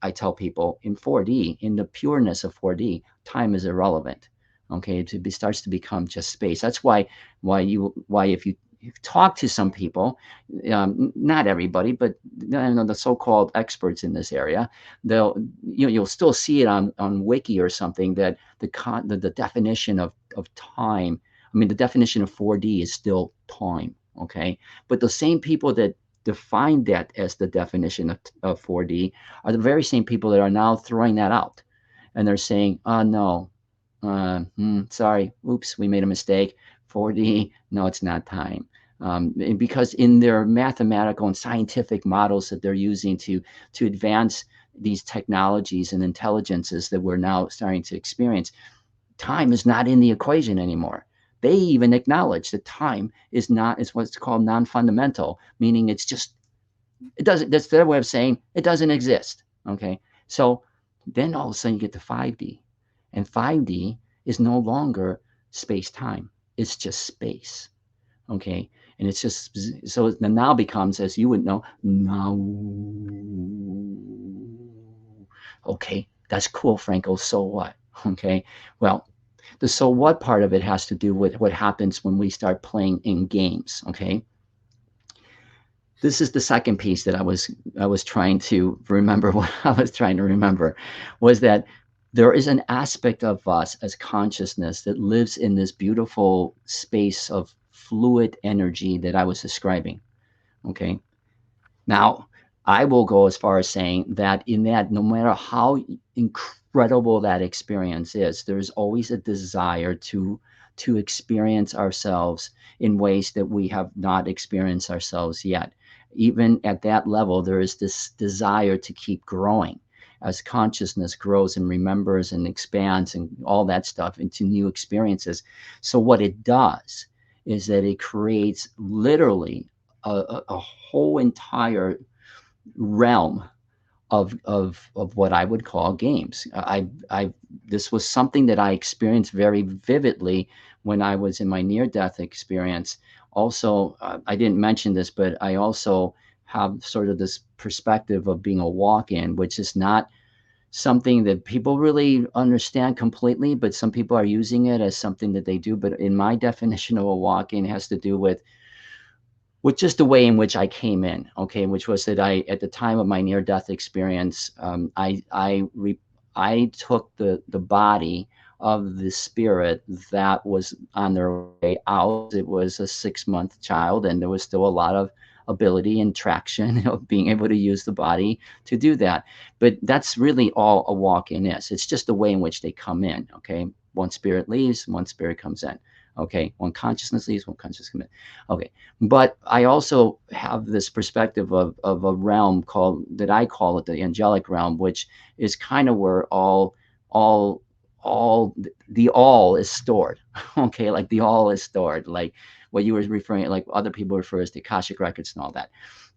I tell people in 4D, in the pureness of 4D, time is irrelevant. Okay, it starts to become just space. That's why if you talk to some people, not everybody, but the so-called experts in this area, you'll still see it on Wiki or something, that the definition of time. I mean, the definition of 4D is still time. Okay, but the same people that define that as the definition of 4D are the very same people that are now throwing that out, and they're saying, oh no, sorry, oops, we made a mistake. 4D, no, it's not time. Because in their mathematical and scientific models that they're using to advance these technologies and intelligences that we're now starting to experience, time is not in the equation anymore. They even acknowledge that time is what's called non-fundamental, meaning it's just, it doesn't, that's their way of saying it doesn't exist. Okay. So then all of a sudden you get to 5D, and 5D is no longer space time. It's just space. Okay. And it's just, so it now becomes, as you would know, now. Okay. That's cool, Franco. So what? Okay. Well, the so what part of it has to do with what happens when we start playing in games. Okay. This is the second piece that I was trying to remember. What I was trying to remember was that there is an aspect of us as consciousness that lives in this beautiful space of fluid energy that I was describing. Okay. Now, I will go as far as saying that in that, no matter how incredible that experience is, there's always a desire to experience ourselves in ways that we have not experienced ourselves yet. Even at that level, there is this desire to keep growing as consciousness grows and remembers and expands and all that stuff into new experiences. So what it does is that it creates literally a whole entire realm of what I would call games. I This was something that I experienced very vividly when I was in my near death experience. Also, I didn't mention this, but I also have sort of this perspective of being a walk-in, which is not something that people really understand completely, but some people are using it as something that they do. But in my definition of a walk-in, it has to do with just the way in which I came in, okay, which was that at the time of my near-death experience, I took the body of the spirit that was on their way out. It was a 6-month child, and there was still a lot of ability and traction of being able to use the body to do that. But that's really all a walk-in is. It's just the way in which they come in, okay? One spirit leaves, one spirit comes in. Okay, one consciousness leaves, one consciousness comes in. Okay, but I also have this perspective of a realm called, that I call it the angelic realm, which is kind of where all the all is stored. Okay, like the all is stored, like what you were referring, like other people refer as the Akashic records and all that.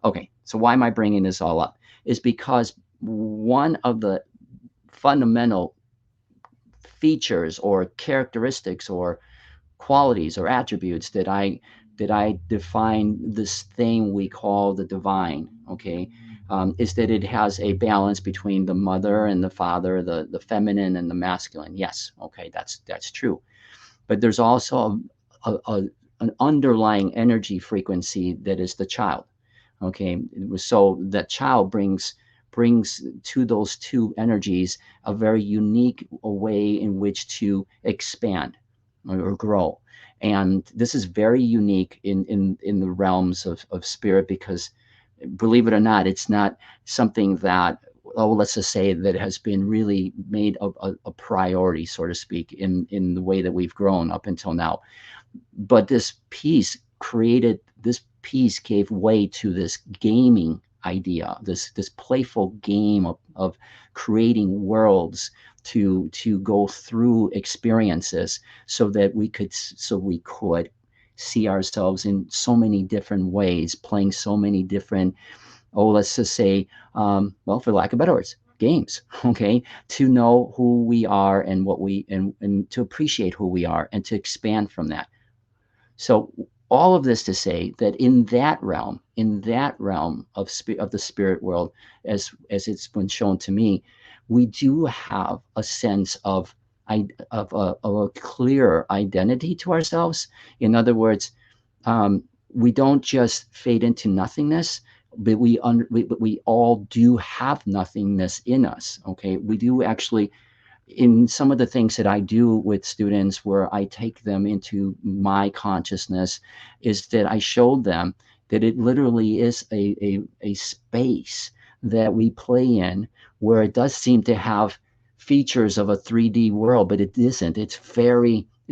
Okay, so why am I bringing this all up? Is because one of the fundamental features or characteristics or qualities or attributes that I define this thing we call the divine, okay, is that it has a balance between the mother and the father, the feminine and the masculine. Yes, okay, that's true. But there's also an underlying energy frequency that is the child. Okay, so that child brings to those two energies a very unique way in which to expand or grow. And this is very unique in the realms of spirit, because believe it or not, it's not something that, oh, let's just say that has been really made a priority, so to speak, in the way that we've grown up until now. But this piece gave way to this gaming idea, this playful game of creating worlds to go through experiences so that we could see ourselves in so many different ways, playing so many different, oh, let's just say, well, for lack of better words, games. Okay, to know who we are and what we and to appreciate who we are and to expand from that. So all of this to say that in that realm of the spirit world, as it's been shown to me, we do have a sense of a clearer identity to ourselves. In other words, we don't just fade into nothingness, but we all do have nothingness in us. Okay, we do actually, in some of the things that I do with students where I take them into my consciousness, is that I showed them that it literally is a space that we play in, where it does seem to have features of a 3D world, but it isn't. It's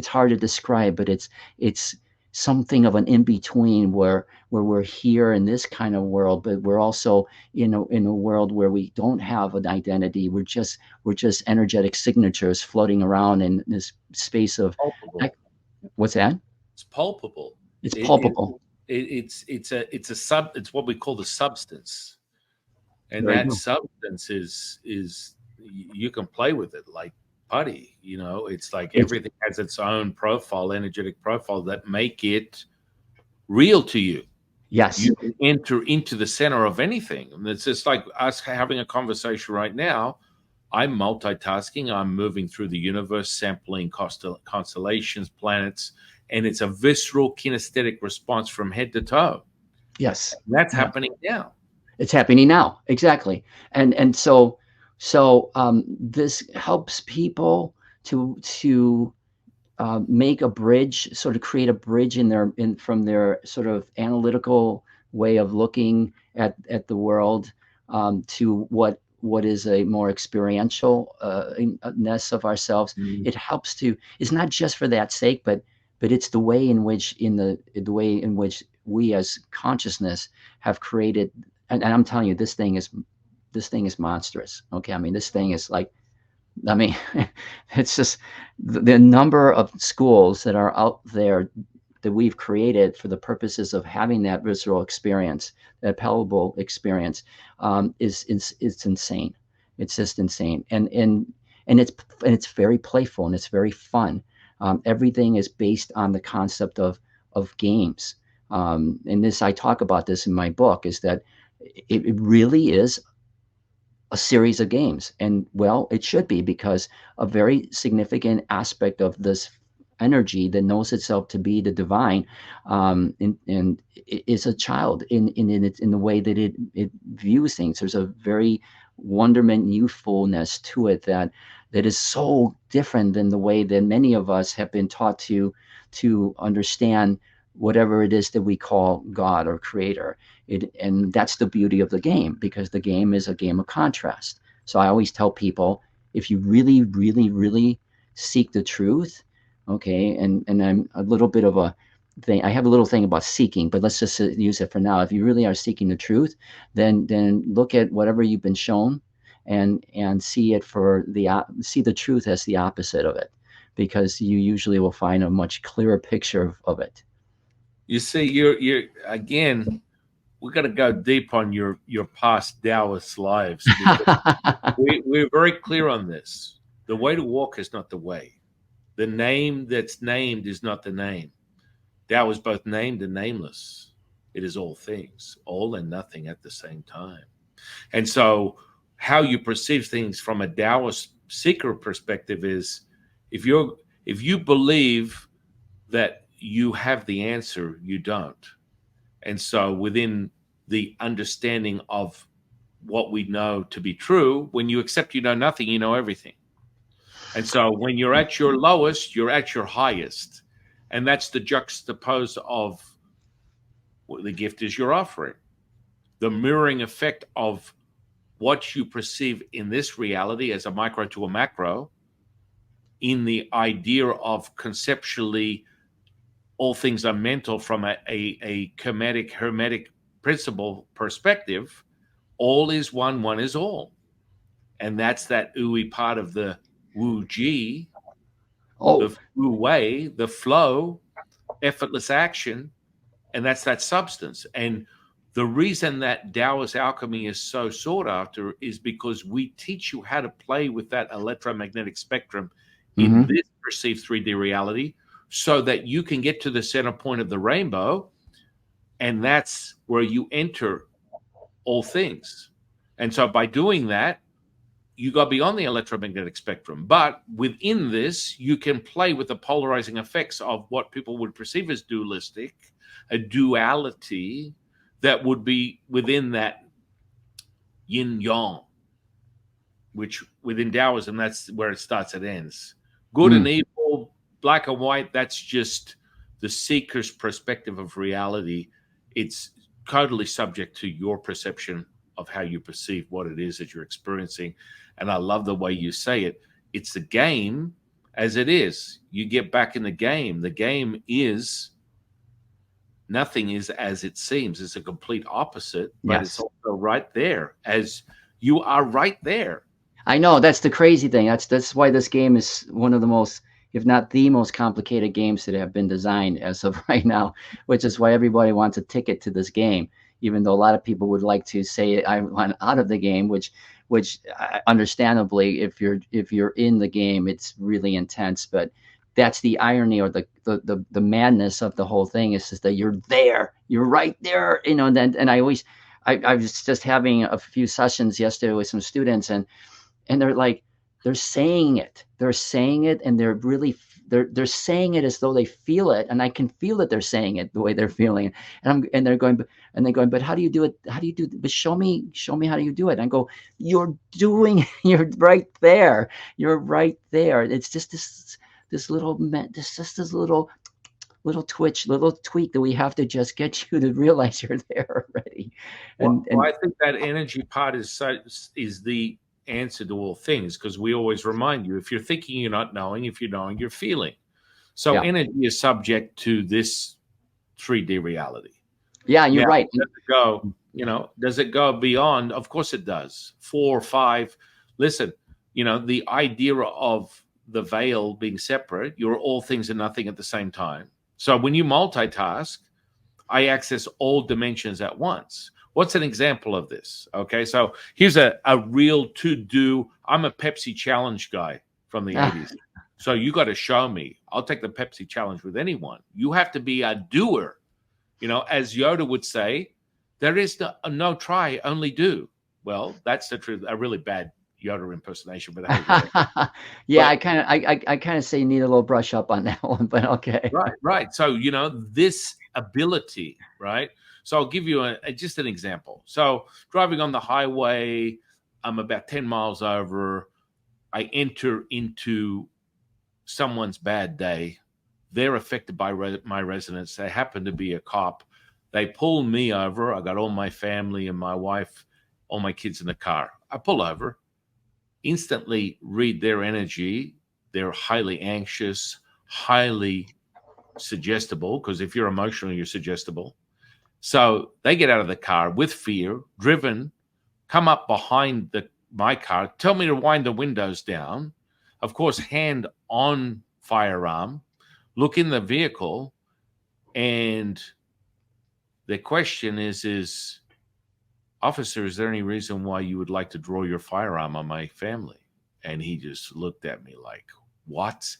hard to describe, but it's something of an in-between where we're here in this kind of world, but we're also in a world where we don't have an identity. We're just energetic signatures floating around in this space of Palpable. what's that? It's palpable. It's It, palpable. it's what we call the substance, and Very that good. substance is you can play with it like putty. It's like It's everything has its own profile, energetic profile that make it real to you. yes, You can enter into the center of anything. And it's just like us having a conversation right now. I'm multitasking. I'm moving through the universe, sampling constellations, planets, and it's a visceral kinesthetic response from head to toe. yes, That's yeah. happening now. It's happening now, exactly. And so this helps people to make a bridge, sort of create a bridge from their sort of analytical way of looking at the world, to what is a more experiential ness of ourselves. Mhm. It helps to. It's not just for that sake, but it's the way in which we as consciousness have created. And I'm telling you, this thing is monstrous. Okay, I mean, this thing is like, I mean, it's just the number of schools that are out there that we've created for the purposes of having that visceral experience, that palpable experience, it's insane. It's just insane, and it's very playful and it's very fun. Everything is based on the concept of games, and this I talk about this in my book. Is that it really is a series of games. And well, it should be, because a very significant aspect of this energy that knows itself to be the divine, and is a child in the way that it views things. There's a very wonderment, youthfulness to it that is so different than the way that many of us have been taught to understand whatever it is that we call God or creator. And that's the beauty of the game, because the game is a game of contrast. So I always tell people, if you really, really, really seek the truth, okay, and I'm a little bit of a thing. I have a little thing about seeking, but let's just use it for now. If you really are seeking the truth, then look at whatever you've been shown, and see the truth as the opposite of it, because you usually will find a much clearer picture of it. You see, you're again. We got to go deep on your past Taoist lives because we're very clear on this. The way to walk is not the way. The name that's named is not the name. Tao is both named and nameless. It is all things, all and nothing at the same time. And so, how you perceive things from a Taoist seeker perspective is, if you believe that you have the answer, you don't. And so, within the understanding of what we know to be true, when you accept you know nothing, you know everything. And so, when you're at your lowest, you're at your highest. And that's the juxtapose of what the gift is you're offering. The mirroring effect of what you perceive in this reality as a micro to a macro, in the idea of conceptually all things are mental from a chromatic, hermetic principle perspective. All is one, one is all. And that's that ooey part of the Wu Ji, Oh, the Wu Wei, the flow, effortless action, and that's that substance. And the reason that Taoist alchemy is so sought after is because we teach you how to play with that electromagnetic spectrum in mm-hmm. this perceived 3D reality so that you can get to the center point of the rainbow. And that's where you enter all things. And so by doing that, you go beyond the electromagnetic spectrum. But within this, you can play with the polarizing effects of what people would perceive as dualistic, a duality that would be within that yin yang, which within Taoism, that's where it starts and ends. Good and Mm. evil, black and white, that's just the seeker's perspective of reality. It's totally subject to your perception of how you perceive what it is that you're experiencing. And I love the way you say it. It's a game as it is. You get back in the game. The game is nothing is as it seems. It's a complete opposite, but it's Yes. also right there, as you are right there. I know that's the crazy thing. That's why this game is one of the most, if not the most complicated games that have been designed as of right now, which is why everybody wants a ticket to this game, even though a lot of people would like to say I want out of the game, which understandably, if you're in the game, it's really intense. But that's the irony or the madness of the whole thing is just that you're there, you're right there, you know. And I always, I was just having a few sessions yesterday with some students, and they're like, they're saying it, and they're really, they're saying it as though they feel it, and I can feel that they're saying it the way they're feeling it. And they're going, and they're going, but how do you do it? How do you do it? But show me how do you do it? And I go, you're doing, you're right there, you're right there. It's just this little, this just this little twitch, little tweak that we have to just get you to realize you're there already. Well, And I think that energy part is the answer to all things, because we always remind you, if you're thinking, you're not knowing; if you're knowing, you're feeling. So yeah, energy is subject to this 3D reality. yeah, you're Now, right. does it go, does it go beyond? Of course it does. 4 or 5. Listen, the idea of the veil being separate, you're all things and nothing at the same time. So when you multitask, I access all dimensions at once. What's an example of this? Okay, so here's a real to-do. I'm a Pepsi challenge guy from the 80s. So you got to show me. I'll take the Pepsi challenge with anyone. You have to be a doer. As Yoda would say, there is no try, only do. Well, that's the truth. A really bad Yoda impersonation, but hey, whatever. Yeah, But I kind of say you need a little brush up on that one, but okay. right. So this ability, right? So I'll give you just an example. So driving on the highway, I'm about 10 miles over. I enter into someone's bad day. They're affected by my residence. They happen to be a cop. They pull me over. I got all my family and my wife, all my kids in the car. I pull over, instantly read their energy. They're highly anxious, highly suggestible, because if you're emotional, you're suggestible. So they get out of the car with fear, driven, come up behind my car, tell me to wind the windows down. Of course, hand on firearm, look in the vehicle, and the question is, officer, is there any reason why you would like to draw your firearm on my family? And he just looked at me like, what?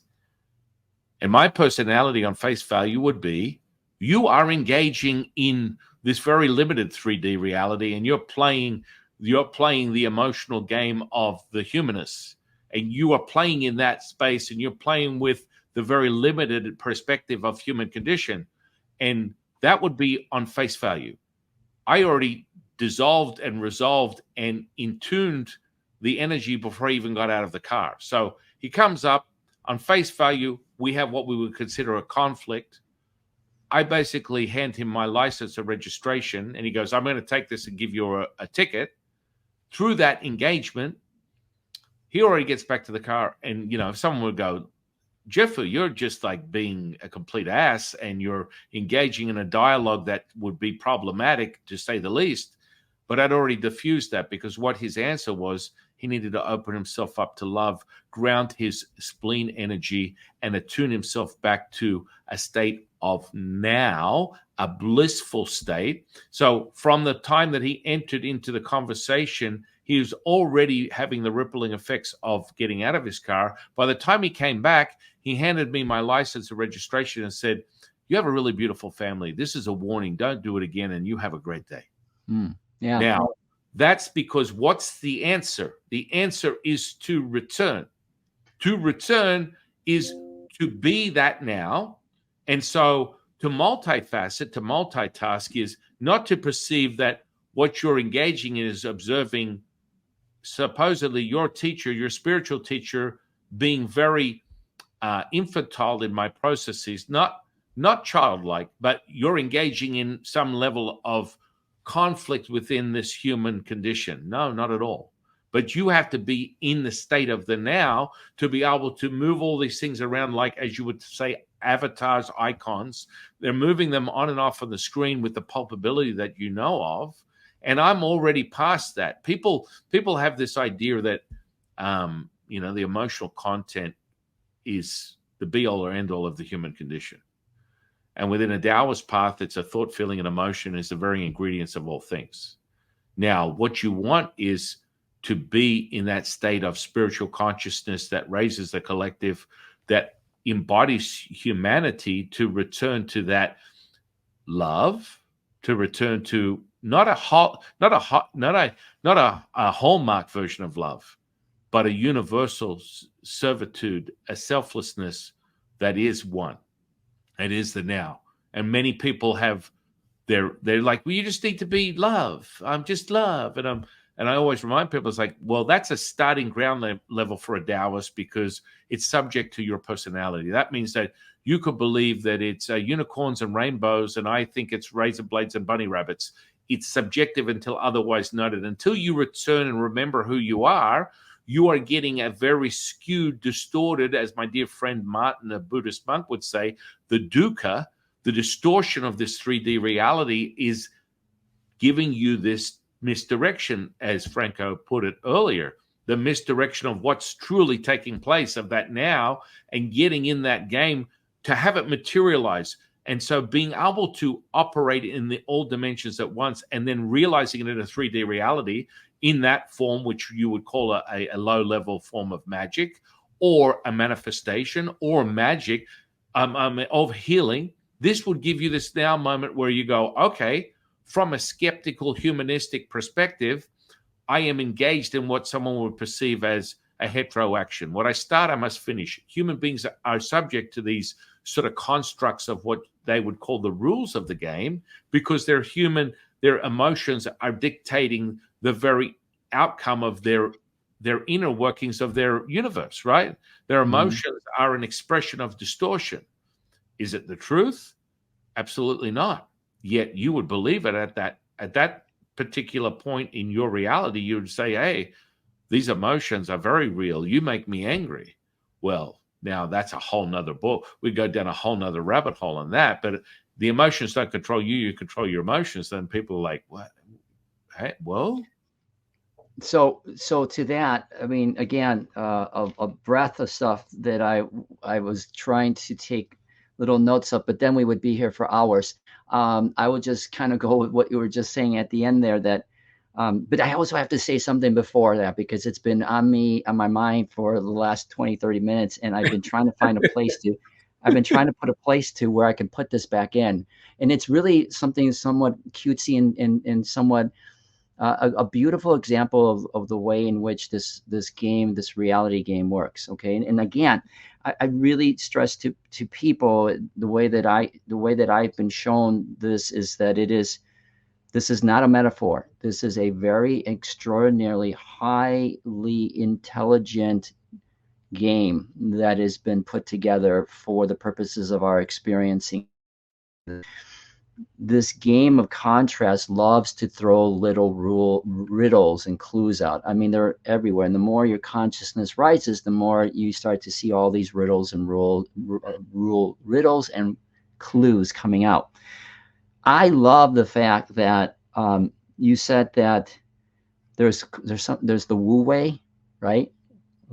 And my personality on face value would be, you are engaging in this very limited 3D reality, and you're playing the emotional game of the humanists, and you are playing in that space, and you're playing with the very limited perspective of human condition. And that would be on face value. I already dissolved and resolved and intuned the energy before I even got out of the car. So he comes up, on face value, we have what we would consider a conflict. I basically hand him my license or registration, and he goes, I'm going to take this and give you a ticket. Through that engagement, he already gets back to the car. And, if someone would go, Jeffrey, you're just like being a complete ass, and you're engaging in a dialogue that would be problematic, to say the least. But I'd already diffused that, because what his answer was, he needed to open himself up to love, ground his spleen energy, and attune himself back to a state of now, a blissful state. So from the time that he entered into the conversation, he was already having the rippling effects of getting out of his car. By the time he came back, he handed me my license and registration and said, you have a really beautiful family. This is a warning. Don't do it again, and you have a great day. Yeah. Now, that's because what's the answer? The answer is to return. To return is to be that now. And so to multifaceted, to multitask, is not to perceive that what you're engaging in is observing supposedly your teacher, your spiritual teacher, being very infantile in my processes, not childlike, but you're engaging in some level of conflict within this human condition. No, not at all. But you have to be in the state of the now to be able to move all these things around, like, as you would say, avatars, icons. They're moving them on and off on the screen with the palpability that you know of. And I'm already past that. People have this idea that, the emotional content is the be all or end all of the human condition. And within a Taoist path, it's a thought, feeling, and emotion is the very ingredients of all things. Now, what you want is to be in that state of spiritual consciousness that raises the collective, that embodies humanity, to return to that love, to return to not a hallmark version of love, but a universal servitude, a selflessness that is one. It is the now. And many people have they're like, well, you just need to be love. I'm just love. And I always remind people, it's like, well, that's a starting ground level for a Taoist, because it's subject to your personality. That means that you could believe that it's unicorns and rainbows, and I think it's razor blades and bunny rabbits. It's subjective until otherwise noted. Until you return and remember who you are getting a very skewed, distorted, as my dear friend Martin, a Buddhist monk, would say, the dukkha, the distortion of this 3D reality, is giving you this misdirection, as Franco put it earlier, the misdirection of what's truly taking place, of that now, and getting in that game to have it materialize. And so being able to operate in all dimensions at once, and then realizing it in a 3D reality in that form, which you would call a low-level form of magic, or a manifestation, or magic of healing. This would give you this now moment where you go, okay, from a skeptical, humanistic perspective, I am engaged in what someone would perceive as a hetero action. What I start, I must finish. Human beings are subject to these sort of constructs of what they would call the rules of the game, because they're human. Their emotions are dictating the very outcome of their inner workings of their universe, right? Their emotions are an expression of distortion. Is it the truth? Absolutely not. Yet you would believe it at that particular point in your reality. You would say, hey, these emotions are very real. You make me angry. Well, now that's a whole nother book. We go down a whole nother rabbit hole on that. But the emotions don't control you. You control your emotions. Then people are like, what? Hey, well. So to that, I mean, again, a breadth of stuff that I was trying to take little notes up, but then we would be here for hours. I would just kind of go with what you were just saying at the end there, that, but I also have to say something before that, because it's been on my mind for the last 20, 30 minutes. And I've been trying to find a place I've been trying to put a place to where I can put this back in. And it's really something somewhat cutesy and somewhat, a beautiful example of the way in which this reality game works. Okay. And again, I really stress to people, the way that I've been shown this is that this is not a metaphor. This is a very extraordinarily highly intelligent game that has been put together for the purposes of our experiencing. This game of contrast loves to throw little riddles and clues out. I mean, they're everywhere. And the more your consciousness rises, the more you start to see all these riddles and riddles and clues coming out. I love the fact that you said that there's the Wu Wei, right?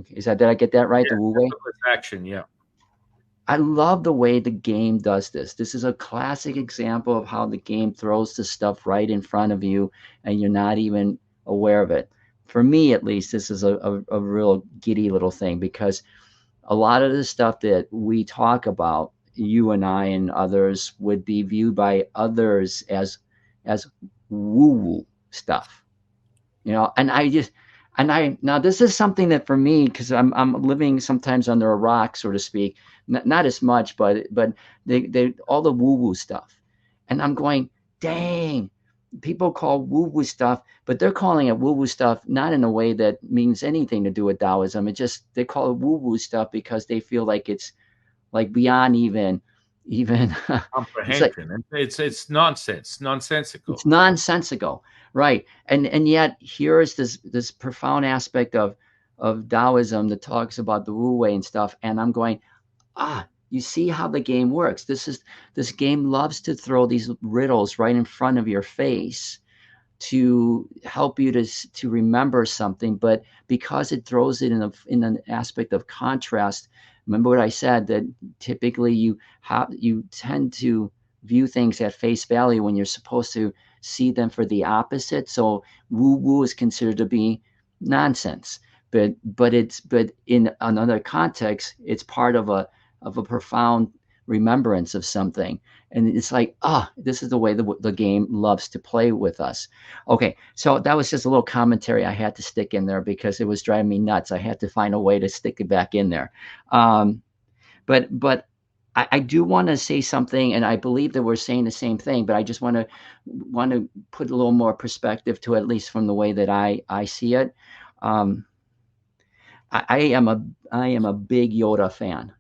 Okay. Did I get that right? Yeah, the Wu Wei action, yeah. I love the way the game does this. This is a classic example of how the game throws the stuff right in front of you and you're not even aware of it. For me, at least, this is a real giddy little thing, because a lot of the stuff that we talk about, you and I and others, would be viewed by others as woo-woo stuff, now this is something that for me, because I'm living sometimes under a rock, so to speak, not as much, but they all the woo-woo stuff, and I'm going, dang, people call woo-woo stuff, but they're calling it woo-woo stuff not in a way that means anything to do with Taoism. It just, they call it woo-woo stuff because they feel like it's like beyond even comprehension. It's nonsensical. It's nonsensical, right? And yet here is this profound aspect of Taoism that talks about the Wu Wei and stuff, and I'm going, You see how the game works. This game loves to throw these riddles right in front of your face to help you to remember something, but because it throws it in an aspect of contrast. Remember what I said, that typically you tend to view things at face value when you're supposed to see them for the opposite. So woo woo is considered to be nonsense, but in another context, it's part of a profound remembrance of something. And it's like, this is the way the game loves to play with us. Okay, so that was just a little commentary I had to stick in there because it was driving me nuts. I had to find a way to stick it back in there. But I do want to say something, and I believe that we're saying the same thing, but I just want to put a little more perspective to it, at least from the way that I see it. Um, I am a big Yoda fan.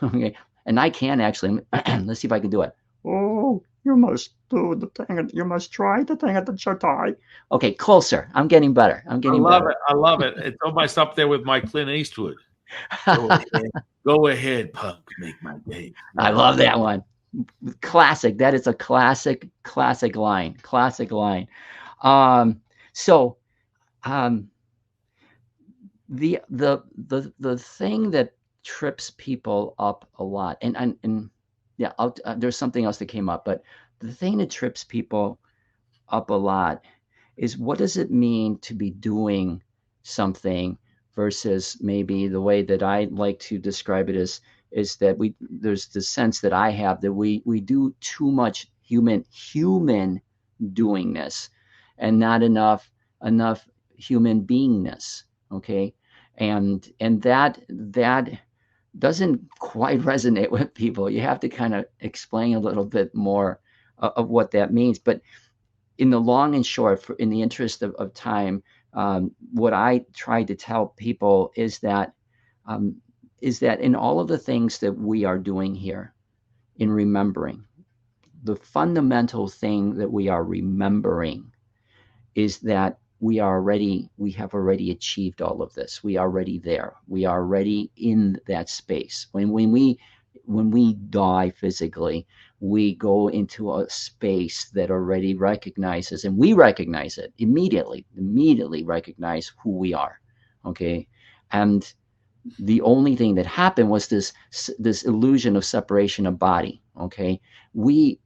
Okay, and I can actually let's see if I can do it. Oh, you must do the thing. You must try the thing at the Jedi. Okay, closer. I'm getting better. I'm I getting love better. it. I love it. It's almost up there with my Clint Eastwood. Go ahead, punk. Make my day. I love that one. Classic. That is a classic line. Classic line. Um, so um, the thing that trips people up a lot, and yeah, there's something else that came up, but the thing that trips people up a lot is, what does it mean to be doing something versus maybe the way that I like to describe it is that there's the sense that I have that we do too much human doingness and not enough human beingness. Okay, and that doesn't quite resonate with people. You have to kind of explain a little bit more of what that means. But in the long and short, in the interest of time, what I try to tell people um, is that in all of the things that we are doing here, in remembering, the fundamental thing that we are remembering is that we have already achieved all of this. We are already there. We are already in that space. When we die physically, we go into a space that already recognizes, and we recognize it immediately recognize who we are. Okay. And the only thing that happened was this illusion of separation of body. Okay. We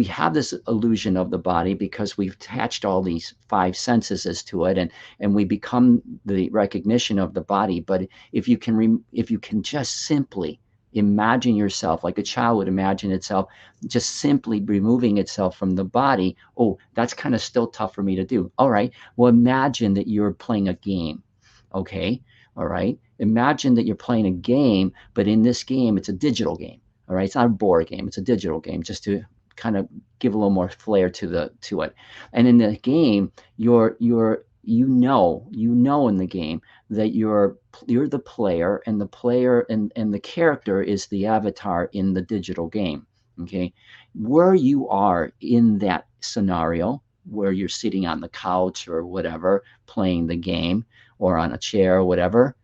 have this illusion of the body because we've attached all these five senses to it, and we become the recognition of the body. But if you can just simply imagine yourself like a child would imagine itself, just simply removing itself from the body. Oh, that's kind of still tough for me to do. All right, well, imagine that you're playing a game. Okay, all right, imagine that you're playing a game, but in this game it's a digital game. All right, it's not a board game, it's a digital game, just to kind of give a little more flair to it. And in the game, you know in the game that you're the player, and the player and the character is the avatar in the digital game. Okay, where you are in that scenario, where you're sitting on the couch or whatever playing the game, or on a chair or whatever,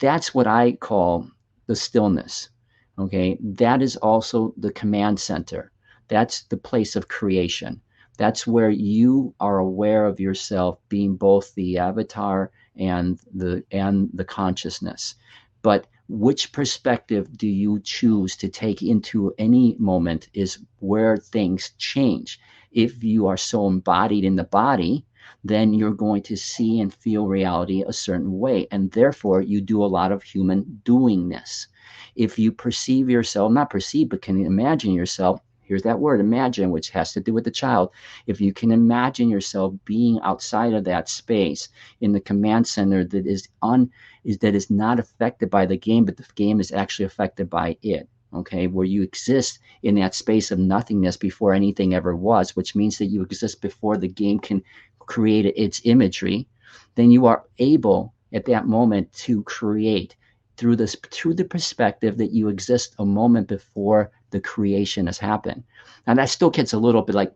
that's what I call the stillness. Okay, that is also the command center. That's the place of creation. That's where you are aware of yourself being both the avatar and the consciousness. But which perspective do you choose to take into any moment is where things change. If you are so embodied in the body, then you're going to see and feel reality a certain way, and therefore you do a lot of human doingness. If you perceive yourself, not perceive, but can imagine yourself, here's that word, imagine, which has to do with the child. If you can imagine yourself being outside of that space in the command center that is not affected by the game, but the game is actually affected by it. Okay, where you exist in that space of nothingness before anything ever was, which means that you exist before the game can create its imagery, then you are able at that moment to create through the perspective that you exist a moment before the creation has happened. And that still gets a little bit like,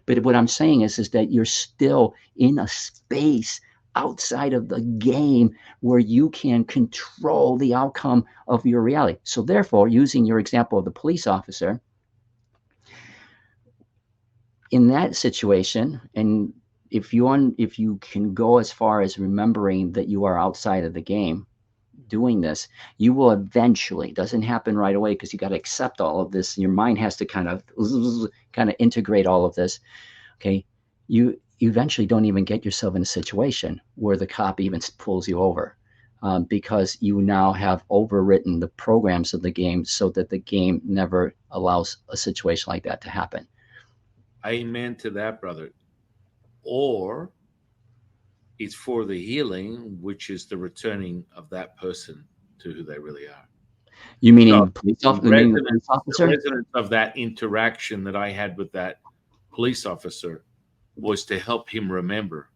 but what I'm saying is that you're still in a space outside of the game where you can control the outcome of your reality. So therefore, using your example of the police officer, in that situation, and if you can go as far as remembering that you are outside of the game doing this, you will eventually, doesn't happen right away because you got to accept all of this. Your mind has to kind of integrate all of this. Okay. You eventually don't even get yourself in a situation where the cop even pulls you over, because you now have overwritten the programs of the game so that the game never allows a situation like that to happen. Amen to that, brother. Or it's for the healing, which is the returning of that person to who they really are. You So meaning police the officer? You mean the police the officer? resonance of that interaction that I had with that police officer was to help him remember,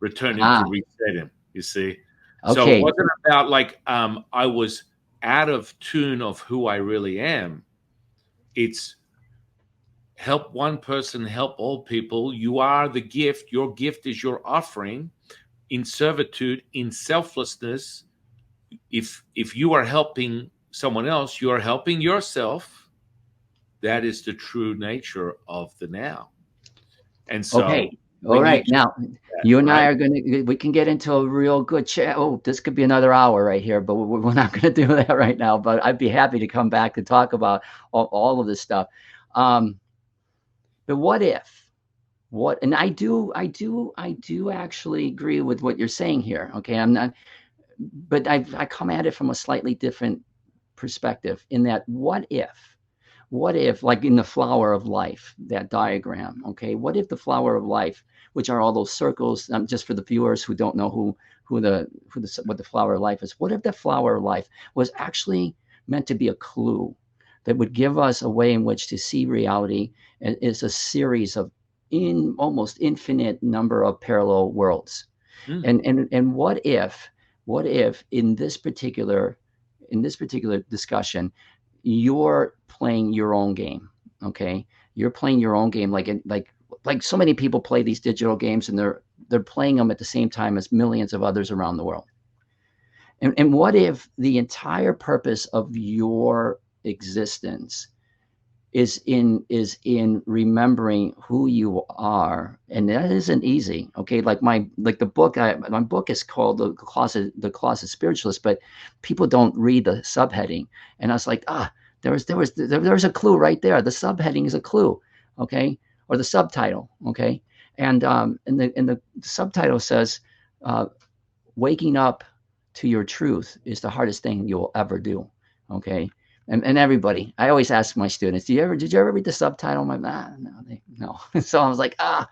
return him Ah, to reset him. You see, so it okay. wasn't about like I was out of tune of who I really am. It's help one person, help all people. You are the gift. Your gift is your offering in servitude, in selflessness. If you are helping someone else, you are helping yourself. That is the true nature of the now. And so Okay. All when you right. do Now, that, you and I right? are we can get into a real good chat. Oh, this could be another hour right here, but we're not going to do that right now. But I'd be happy to come back and talk about all of this stuff. Um, but what if, and I do actually agree with what you're saying here. Okay. I'm not, but I come at it from a slightly different perspective in that what if, like in the flower of life, that diagram, okay, what if the flower of life, which are all those circles, just for the viewers who don't know what the flower of life is, what if the flower of life was actually meant to be a clue that would give us a way in which to see reality, and is a series of in almost infinite number of parallel worlds. Mm. And what if in this particular discussion, you're playing your own game. Okay, you're playing your own game, like so many people play these digital games, and they're playing them at the same time as millions of others around the world. And what if the entire purpose of your existence is in remembering who you are? And that isn't easy. Okay, my book is called the Closet Spiritualist, but people don't read the subheading. And I was like, there's a clue right there. The subheading is a clue. Okay, or the subtitle. Okay, and the subtitle says, uh, waking up to your truth is the hardest thing you'll ever do. Okay. And everybody, I always ask my students, did you ever read the subtitle? No. So I was like, I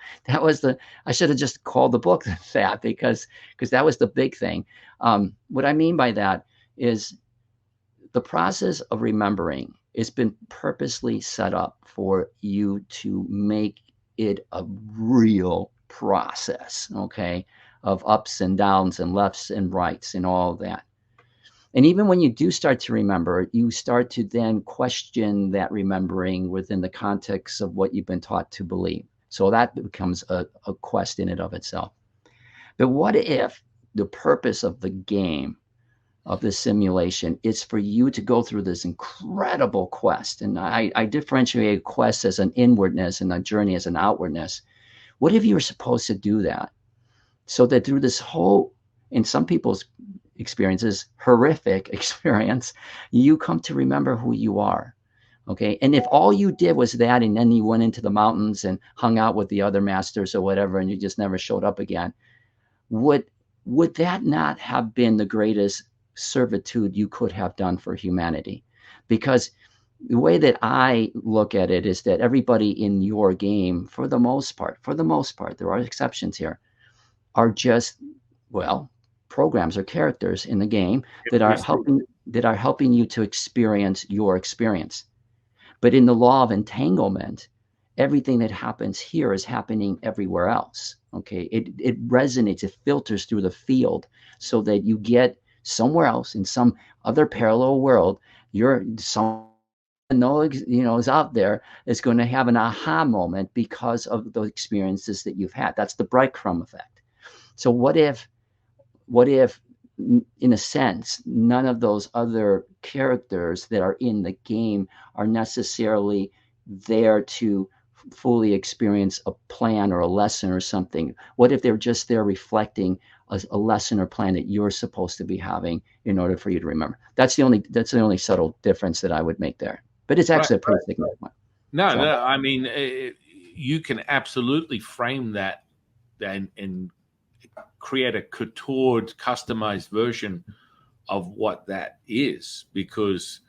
should have just called the book that, because that was the big thing. What I mean by that is the process of remembering has been purposely set up for you to make it a real process, okay, of ups and downs and lefts and rights and all of that. And even when you do start to remember, you start to then question that remembering within the context of what you've been taught to believe. So that becomes a quest in and of itself. But what if the purpose of the game, of this simulation, is for you to go through this incredible quest? And I differentiate quest as an inwardness and a journey as an outwardness. What if you were supposed to do that, so that through this whole, in some people's experiences, horrific experience, you come to remember who you are? Okay. And if all you did was that, and then you went into the mountains and hung out with the other masters or whatever, and you just never showed up again, would would that not have been the greatest servitude you could have done for humanity? Because the way that I look at it is that everybody in your game, for the most part, there are exceptions here, are just, well, programs or characters in the game that are helping you to experience your experience. But in the law of entanglement, everything that happens here is happening everywhere else. Okay, it resonates, it filters through the field, so that you get somewhere else in some other parallel world. You're some is out there, is going to have an aha moment because of the experiences that you've had. That's the breadcrumb effect. So what if what if, in a sense, none of those other characters that are in the game are necessarily there to fully experience a plan or a lesson or something? What if they're just there reflecting a lesson or plan that you're supposed to be having in order for you to remember? That's the only subtle difference that I would make there. But it's Right. actually a pretty significant one. No, So no. I mean, you can absolutely frame that and create a contoured, customized version of what that is, because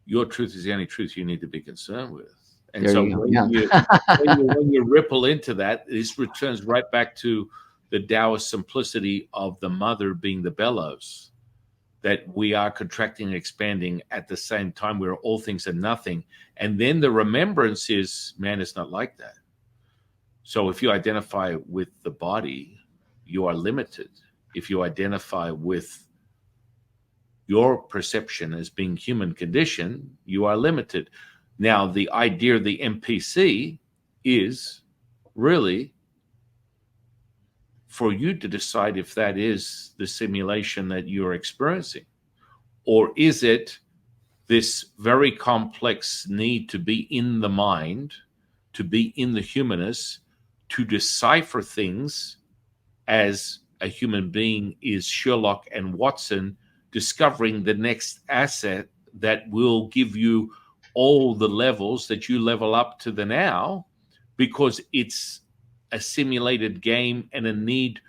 your truth is the only truth you need to be concerned with. And there so you go. when you Yeah. when you ripple into that, this returns right back to the Taoist simplicity of the mother being the bellows, that we are contracting and expanding at the same time. We're all things and nothing. And then the remembrance is, man, it's not like that. So if you identify with the body, you are limited. If you identify with your perception as being human condition, you are limited. Now, the idea of the NPC is really for you to decide if that is the simulation that you're experiencing, or is it this very complex need to be in the mind, to be in the humanness, to decipher things as a human being is Sherlock and Watson discovering the next asset that will give you all the levels that you level up to the now, because it's a simulated game and a need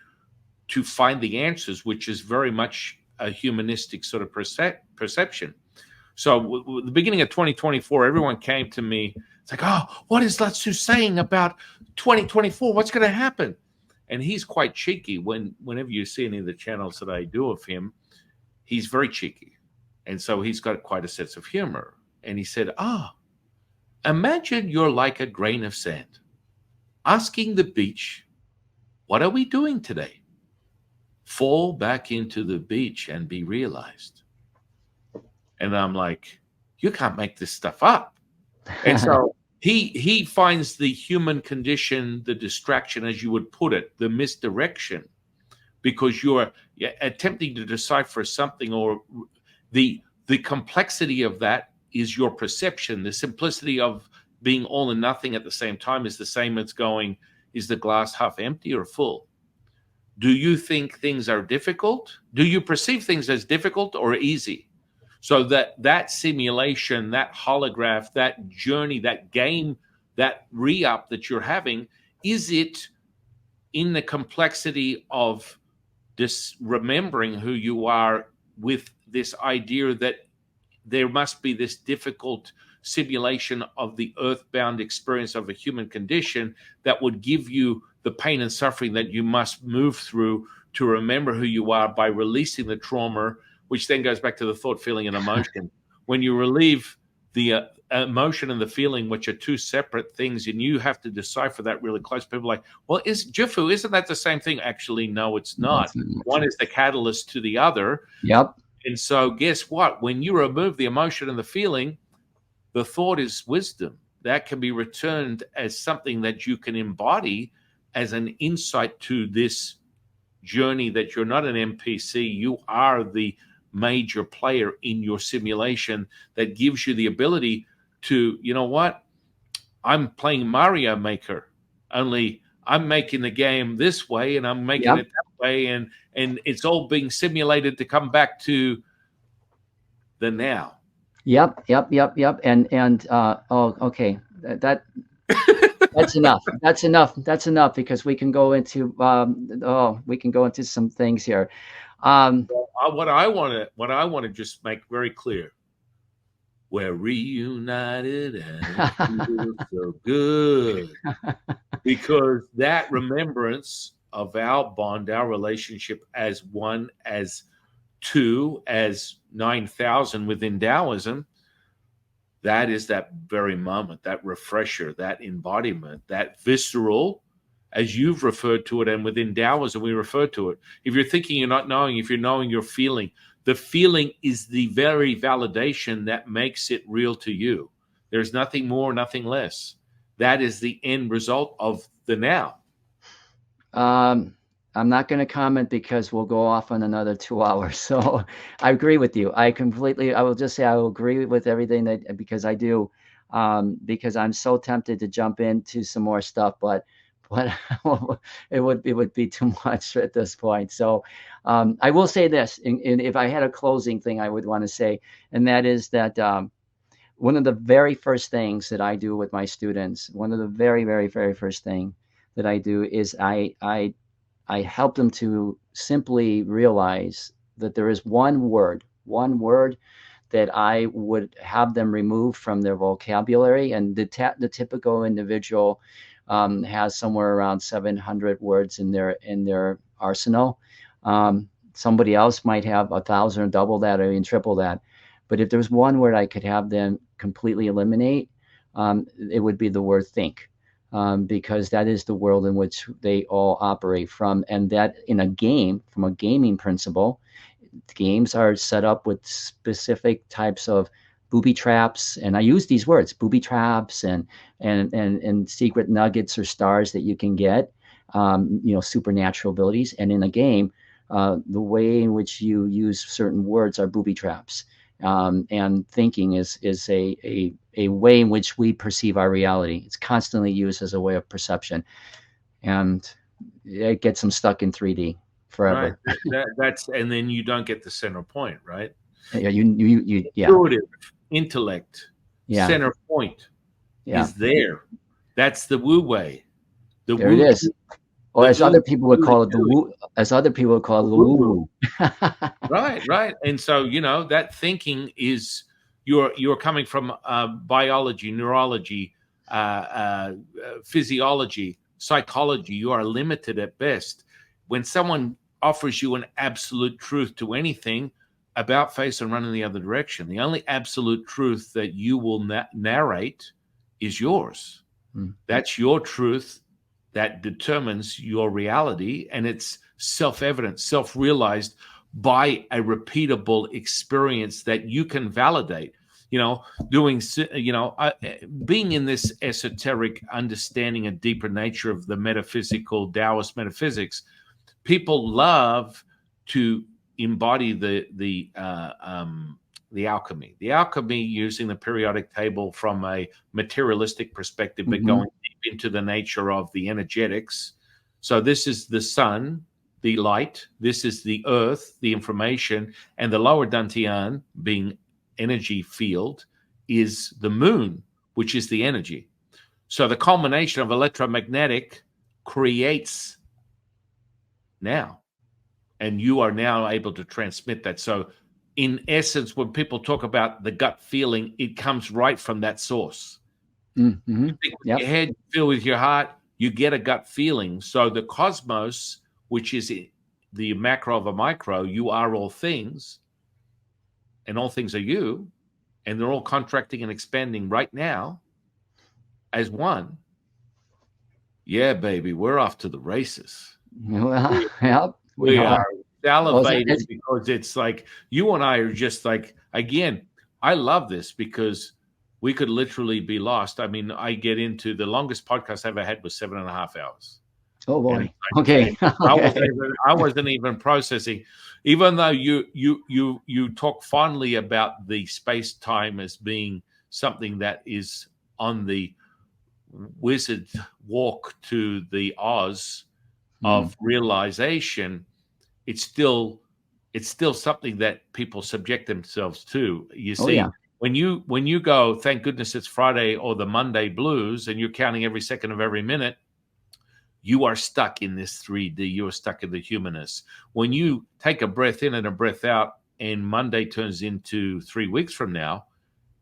to find the answers, which is very much a humanistic sort of perception. So the beginning of 2024, everyone came to me. It's like, oh, what is Latsu saying about 2024? What's going to happen? And he's quite cheeky. Whenever you see any of the channels that I do of him, he's very cheeky. And so he's got quite a sense of humor. And he said, imagine you're like a grain of sand, asking the beach, what are we doing today? Fall back into the beach and be realized. And I'm like, you can't make this stuff up. And so he finds the human condition, the distraction, as you would put it, the misdirection, because you're attempting to decipher something, or the complexity of that is your perception. The simplicity of being all and nothing at the same time is the same as going, is the glass half empty or full? Do you think things are difficult? Do you perceive things as difficult or easy? So that simulation, that holograph, that journey, that game, that re-up that you're having, is it in the complexity of this remembering who you are, with this idea that there must be this difficult simulation of the earthbound experience of a human condition that would give you the pain and suffering that you must move through to remember who you are by releasing the trauma, which then goes back to the thought, feeling, and emotion. When you relieve the emotion and the feeling, which are two separate things, and you have to decipher that really close. People are like, well, Jifu, isn't that the same thing? Actually, no, it's not. One is the catalyst to the other. Yep. And so guess what? When you remove the emotion and the feeling, the thought is wisdom. That can be returned as something that you can embody as an insight to this journey, that you're not an NPC. You are the major player in your simulation that gives you the ability to, you know what? I'm playing Mario Maker, only I'm making the game this way and I'm making it that way. And it's all being simulated to come back to the now. Yep. And okay, that's enough. That's enough, because we can go into some things here. What I want to just make very clear: we're reunited and it feels so good, because that remembrance of our bond, our relationship as one, as two, as 9,000 within Taoism, that is that very moment, that refresher, that embodiment, that visceral, as you've referred to it, and within Taoism we refer to it. If you're thinking you're not knowing, if you're knowing, you're feeling. The feeling is the very validation that makes it real to you. There's nothing more, nothing less. That is the end result of the now. I'm not going to comment because we'll go off on another 2 hours. So I agree with you. I will just say I will agree with everything because I do, because I'm so tempted to jump into some more stuff, but it would be too much at this point. So I will say this, and if I had a closing thing, I would want to say, and that is that one of the very first things that I do with my students, one of the very, very, very first thing that I do is I help them to simply realize that there is one word that I would have them remove from their vocabulary. And the typical individual has somewhere around 700 words in their arsenal. Somebody else might have 1,000 or double that or even triple that. But if there's one word I could have them completely eliminate, it would be the word think. Because that is the world in which they all operate from. And that in a game, from a gaming principle, games are set up with specific types of booby traps. And I use these words, booby traps and secret nuggets or stars that you can get, supernatural abilities. And in a game, the way in which you use certain words are booby traps. And thinking is a way in which we perceive our reality. It's constantly used as a way of perception, and it gets them stuck in 3D forever. Right. That's and then you don't get the center point, right? Yeah, yeah, Intuitive intellect, yeah, center point yeah. is there. That's the Wu way. The There it Wu, is. Or the as Wu, other people would call it, the Wu, woo. As other people would call it, the Wu, woo Wu. woo. Right. And so that thinking is you're coming from biology, neurology, physiology, psychology. You are limited at best. When someone offers you an absolute truth to anything, about face and run in the other direction. The only absolute truth that you will narrate is yours. That's your truth that determines your reality, and it's self-evident, self-realized by a repeatable experience that you can validate. Being in this esoteric understanding and deeper nature of the metaphysical Taoist metaphysics, people love to embody the alchemy. The alchemy using the periodic table from a materialistic perspective, but going deep into the nature of the energetics. So this is the sun, the light. This is the earth, the information, and the lower dantian, being energy field, is the moon, which is the energy. So the culmination of electromagnetic creates now. And you are now able to transmit that. So in essence, when people talk about the gut feeling, it comes right from that source. You think with your head, you feel with your heart, you get a gut feeling. So the cosmos, which is the macro of a micro, you are all things, and all things are you, and they're all contracting and expanding right now as one. Yeah, baby, we're off to the races. Well, yep. We are salivating because it's like you and I are just like, again, I love this because we could literally be lost. I mean, I get into the longest podcast I ever had was 7.5 hours. Oh boy. Okay. I wasn't even processing, even though you talk fondly about the space time as being something that is on the wizard walk to the Oz of realization. It's still something that people subject themselves to. You see, when you go, thank goodness it's Friday or the Monday blues, and you're counting every second of every minute, you are stuck in this 3D. You are stuck in the humanness. When you take a breath in and a breath out, and Monday turns into 3 weeks from now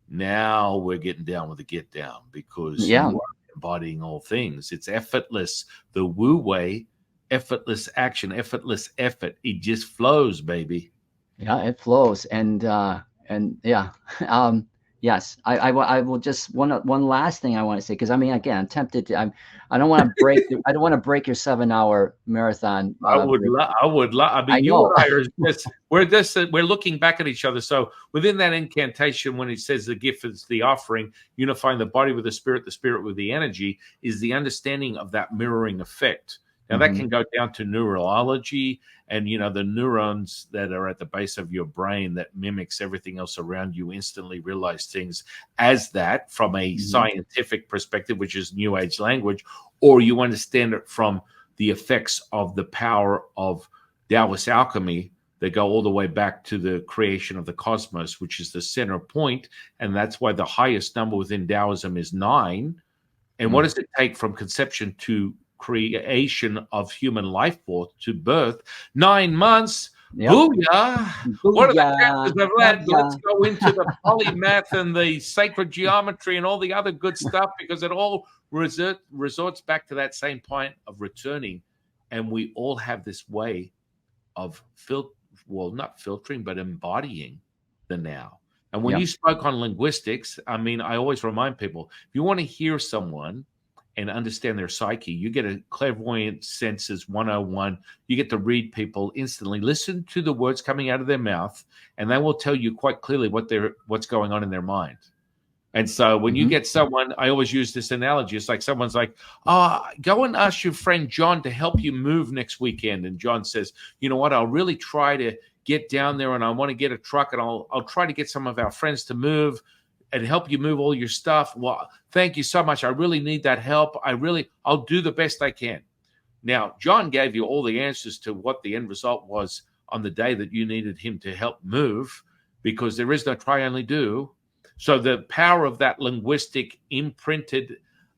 we're getting down with the get down because you are embodying all things. It's effortless. The Wu way. Effortless action, effortless effort. It just flows, baby. Yeah, it flows, and yeah, yes. I will just one last thing I want to say, because I mean, again, I'm tempted to. I don't want to break. I don't want to break your 7-hour marathon. I would love. I mean, you and I are just. We're looking back at each other. So within that incantation, when it says the gift is the offering, unifying the body with the spirit with the energy, is the understanding of that mirroring effect. Now that can go down to neurology and, you know, the neurons that are at the base of your brain that mimics everything else around you instantly realize things as that from a scientific perspective, which is New Age language, or you understand it from the effects of the power of Taoist alchemy that go all the way back to the creation of the cosmos, which is the center point. And that's why the highest number within Taoism is 9. And what does it take from conception to creation of human life force to birth? 9 months. Yep. Booyah. What are the chances of that? Booyah. Let's go into the polymath and the sacred geometry and all the other good stuff, because it all resorts back to that same point of returning. And we all have this way of not filtering, but embodying the now. And when you spoke on linguistics, I mean, I always remind people, if you want to hear someone and understand their psyche, you get a clairvoyant senses 101. You get to read people instantly, listen to the words coming out of their mouth, and they will tell you quite clearly what's going on in their mind. And so when you get someone, I always use this analogy. It's like someone's like, go and ask your friend John to help you move next weekend. And John says, you know what, I'll really try to get down there, and I want to get a truck, and I'll try to get some of our friends to move and help you move all your stuff. Well, thank you so much. I really need that help. I'll do the best I can. Now, John gave you all the answers to what the end result was on the day that you needed him to help move, because there is no try, only do. So the power of that linguistic imprinted,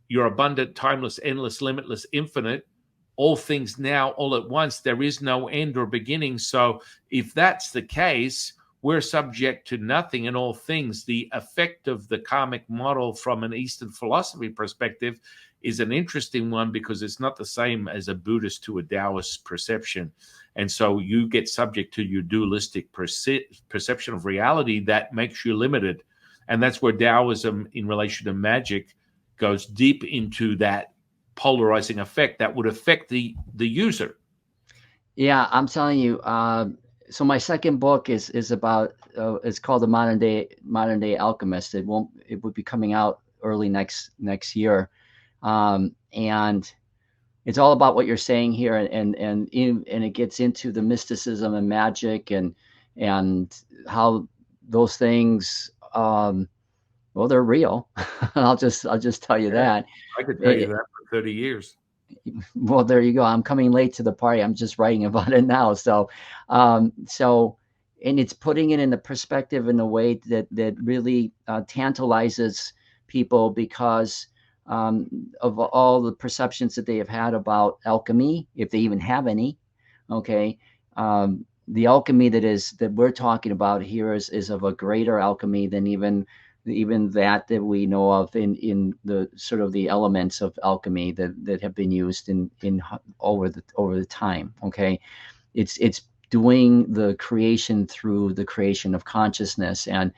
you're abundant, timeless, endless, limitless, infinite, all things now, all at once. There is no end or beginning. So if that's the case, we're subject to nothing and all things. The effect of the karmic model from an Eastern philosophy perspective is an interesting one, because it's not the same as a Buddhist to a Taoist perception. And so you get subject to your dualistic perception of reality that makes you limited. And that's where Taoism in relation to magic goes deep into that polarizing effect that would affect the user. Yeah, I'm telling you. So my second book is about it's called the Modern Day Alchemist. It would be coming out early next year, and it's all about what you're saying here, and it gets into the mysticism and magic and how those things well, they're real. I'll just tell you that. I could tell you that for 30 years. Well, there you go. I'm coming late to the party. I'm just writing about it now. So, and it's putting it in the perspective in a way that really tantalizes people, because of all the perceptions that they have had about alchemy, if they even have any. Okay. The alchemy that we're talking about here is of a greater alchemy than even that we know of in the sort of the elements of alchemy that have been used in over the time. Okay, it's doing the creation through the creation of consciousness, and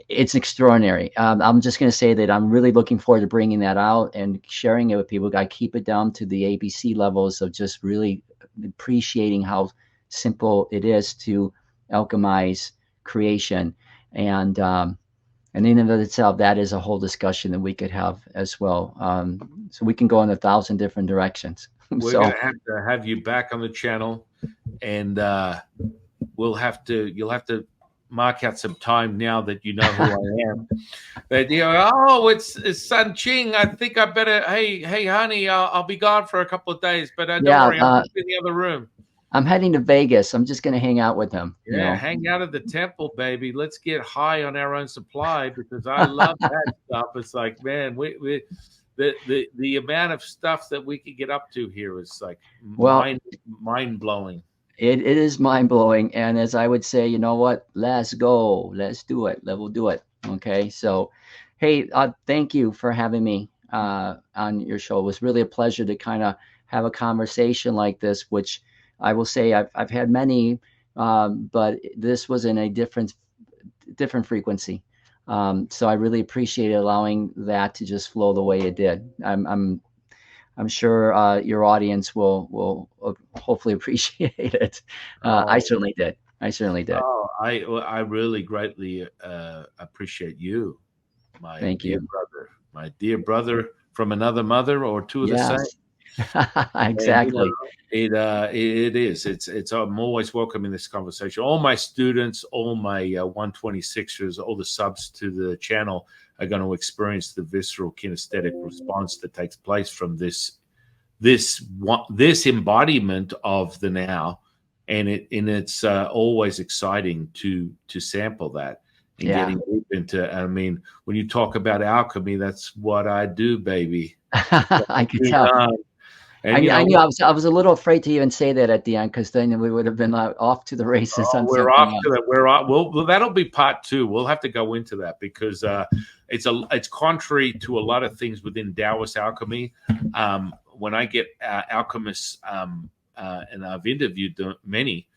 it's extraordinary. I'm just going to say that I'm really looking forward to bringing that out and sharing it with people. I keep it down to the ABC levels of just really appreciating how simple it is to alchemize creation, and in and of itself, that is a whole discussion that we could have as well. So we can go in 1,000 different directions. We're going to have to have you back on the channel, and you'll have to mark out some time now that you know who I am. That you go, it's San Qing. I think I better. Hey, honey, I'll be gone for a couple of days, but don't worry, I'm in the other room. I'm heading to Vegas. I'm just going to hang out with him. Yeah, hang out at the temple, baby. Let's get high on our own supply, because I love that stuff. It's like, man, the amount of stuff that we could get up to here is like mind blowing. It is mind blowing, and as I would say, you know what? Let's go. Let's do it. We'll do it. Okay. So, hey, thank you for having me on your show. It was really a pleasure to kind of have a conversation like this, which I will say I've had many, but this was in a different frequency. So I really appreciate allowing that to just flow the way it did. I'm sure your audience will hopefully appreciate it. I certainly did. Oh, I really greatly appreciate you, my Thank you, brother, my dear brother from another mother, or two of the same. And you know, Exactly. it is. It's. I'm always welcoming this conversation. All my students, all my 126ers, all the subs to the channel are going to experience the visceral kinesthetic response that takes place from this embodiment of the now, and it's always exciting to sample that and Yeah. getting deep into. I mean, when you talk about alchemy, that's what I do, baby. I could tell. And you I know, knew I was a little afraid to even say that at the end, because then we would have been off to the races on we're something off to else. that. We're off. Well, that'll be part two. We'll have to go into that because it's contrary to a lot of things within Taoist alchemy. When I get alchemists, and I've interviewed many,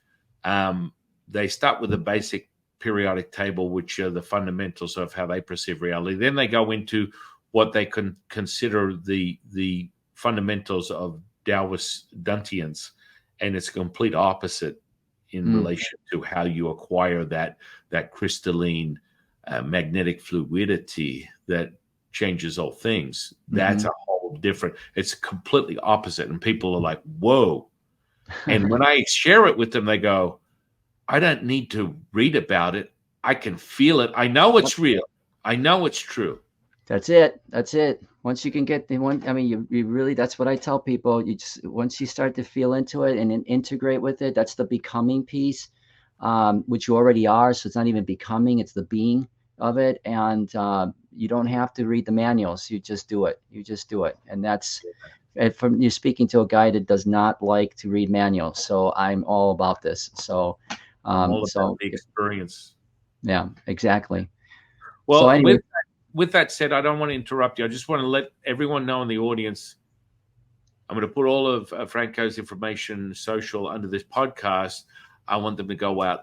they start with a basic periodic table, which are the fundamentals of how they perceive reality. Then they go into what they can consider the fundamentals of Taoist Dantians, and it's a complete opposite in Mm, relation to how you acquire that crystalline magnetic fluidity that changes all things. That's mhm. a whole different. It's completely opposite, and people are like, "Whoa!" And when I share it with them, they go, "I don't need to read about it. I can feel it. I know Yep. it's real. I know it's true." That's it. That's it. Once you can get the one, I mean, you really, that's what I tell people. You just, once you start to feel into it and then integrate with it, that's the becoming piece, which you already are. So it's not even becoming, it's the being of it. And you don't have to read the manuals. You just do it. You just do it. And that's, and from you're speaking to a guy that does not like to read manuals. So I'm all about this. So, I'm all about so the experience. yeah, exactly. So Well, anyway, with that said, I don't want to interrupt you. I just want to let everyone know in the audience. I'm going to put all of Franco's information social under this podcast. I want them to go out,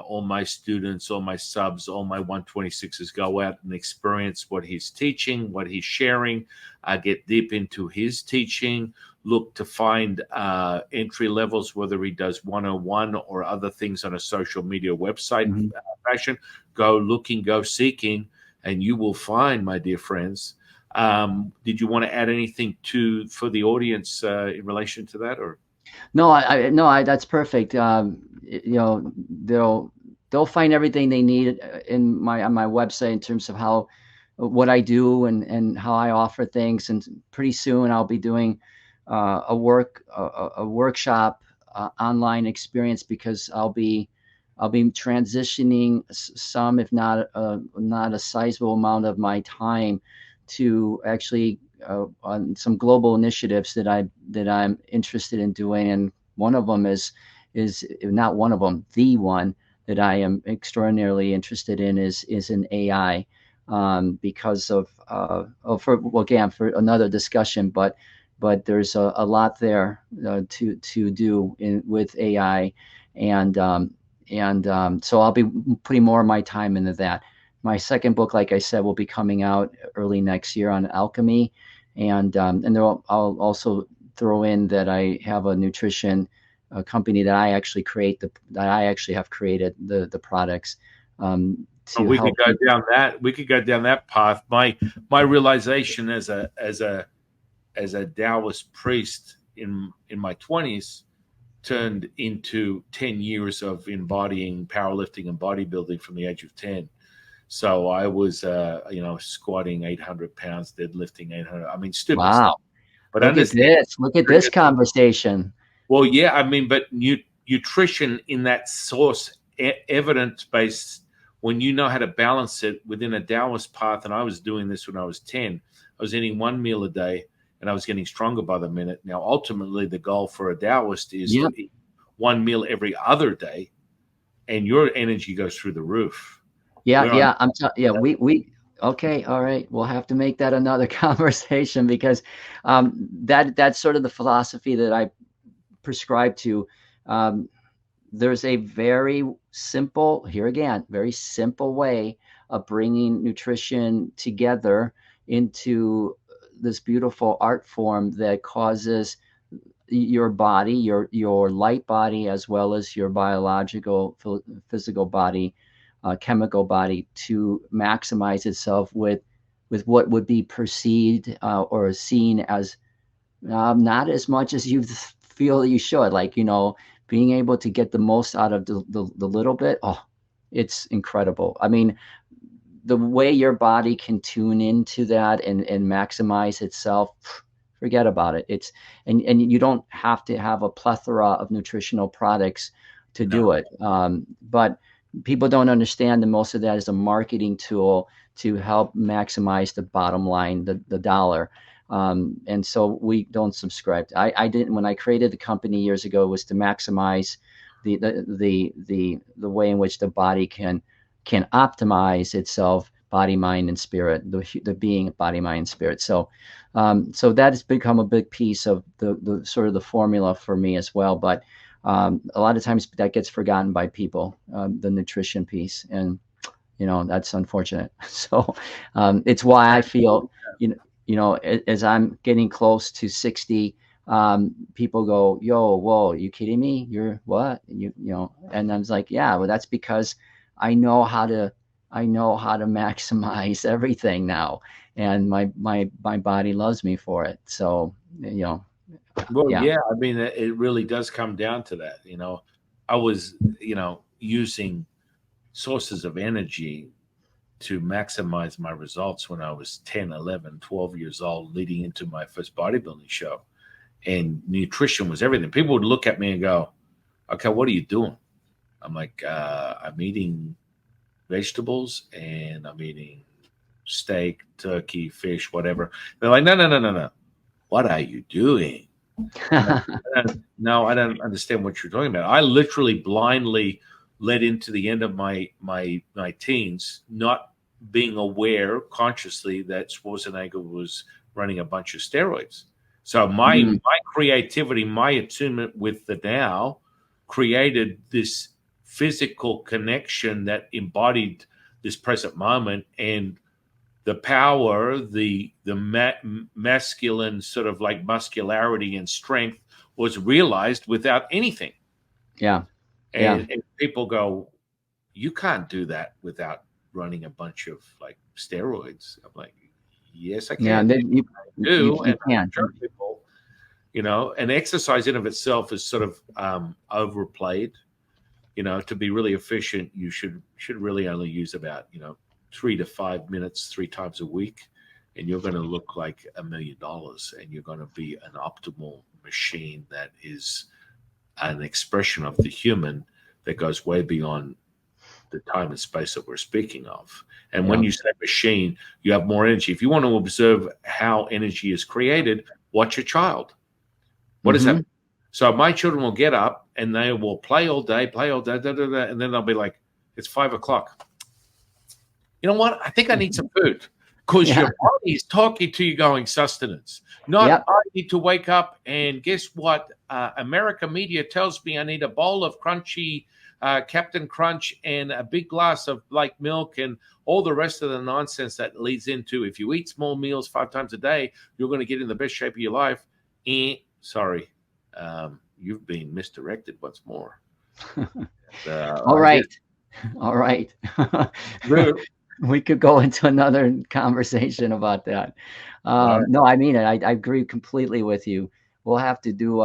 all my students, all my subs, all my 126s go out and experience what he's teaching, what he's sharing, get deep into his teaching, look to find entry levels, whether he does 101 or other things on a social media website mhm. fashion. Go looking, go seeking, and you will find, my dear friends. Did you want to add anything for the audience in relation to that, or? No, no, that's perfect. You know, they'll find everything they need in my on my website in terms of how what I do and how I offer things. And pretty soon I'll be doing a workshop online experience, because I'll be transitioning some, if not not a sizable amount of my time to actually on some global initiatives that I'm interested in doing, and one of them is not one of them. The one that I am extraordinarily interested in is in AI, because of for well, again, for another discussion, but there's a lot there to do with AI, and so I'll be putting more of my time into that. My second book, like I said, will be coming out early next year on alchemy, and I'll also throw in that I have a nutrition company that I actually that I actually have created the products Oh, to help people. we could go down that path. My realization as a Taoist priest in my 20s turned into 10 years of embodying powerlifting and bodybuilding from the age of 10. So I was, squatting 800 pounds, deadlifting 800. I mean, stupid stuff. Wow, But look at understand, this! Look at this conversation. well, yeah, I mean, but nutrition in that source, evidence based, when you know how to balance it within a Taoist path, and I was doing this when I was 10, I was eating one meal a day and I was getting stronger by the minute. Now, ultimately, the goal for a Taoist is Yep. to eat one meal every other day, and your energy goes through the roof. Yeah, We're on. yeah. Yeah, we okay, all right. We'll have to make that another conversation, because that's sort of the philosophy that I prescribe to. Um, there's a very simple, here again, very simple way of bringing nutrition together into this beautiful art form that causes your body, your light body, as well as your biological physical body, chemical body, to maximize itself with what would be perceived or seen as Not as much as you feel you should. Like, being able to get the most out of the little bit. Oh, it's incredible. I mean, the way your body can tune into that and maximize itself, forget about it. And you don't have to have a plethora of nutritional products to No. do it. But people don't understand that most of that is a marketing tool to help maximize the bottom line, the dollar. And so we don't subscribe. I didn't, when I created the company years ago, was to maximize the way in which the body can optimize itself, body, mind, and spirit, the being body, mind, and spirit. So that has become a big piece of the sort of the formula for me as well. But a lot of times that gets forgotten by people, the nutrition piece, and that's unfortunate. So it's why I feel, as I'm getting close to 60, people go, "Yo, whoa, you kidding me? You're what?" And I was like, "Yeah, well, that's because I know how to maximize everything now, and my body loves me for it." So, Well, yeah. yeah, I mean, it really does come down to that. I was, using sources of energy to maximize my results when I was 10, 11, 12 years old, leading into my first bodybuilding show. And nutrition was everything. People would look at me and go, "Okay, what are you doing?" I'm like, "I'm eating vegetables and I'm eating steak, turkey, fish, whatever." They're like, "No, no, no, no, no. What are you doing?" I'm like, "No, I don't understand what you're talking about." I literally blindly led into the end of my teens, not being aware consciously that Schwarzenegger was running a bunch of steroids. So my Mm, my creativity, my attunement with the Tao created this physical connection that embodied this present moment, and the power, masculine sort of like muscularity and strength was realized without anything. yeah, yeah, And people go, "You can't do that without running a bunch of like steroids." I'm like, "Yes, I yeah. can. And then Do." And you I can. show people, and exercise in of itself is sort of overplayed. To be really efficient, you should really only use about 3 to 5 minutes 3 times a week, and you're going to look like $1 million, and you're going to be an optimal machine that is an expression of the human that goes way beyond the time and space that we're speaking of. And when Yeah. you say machine, you have more energy. If you want to observe how energy is created, watch a child. What does that Hmm. mean? So my children will get up and they will play all day, da, da, da, and then they'll be like, "It's 5 o'clock. You know what? I think I need some food." Because Yeah. your body is talking to you going sustenance. Not, Yep. "I need to wake up and guess what? America media tells me I need a bowl of crunchy Captain Crunch and a big glass of like milk and all the rest of the nonsense that leads into if you eat small meals 5 times a day, you're going to get in the best shape of your life." Sorry, you've been misdirected once more. All I guess right. All right. the We could go into another conversation about that. right, No, I mean it. I agree completely with you. We'll have to do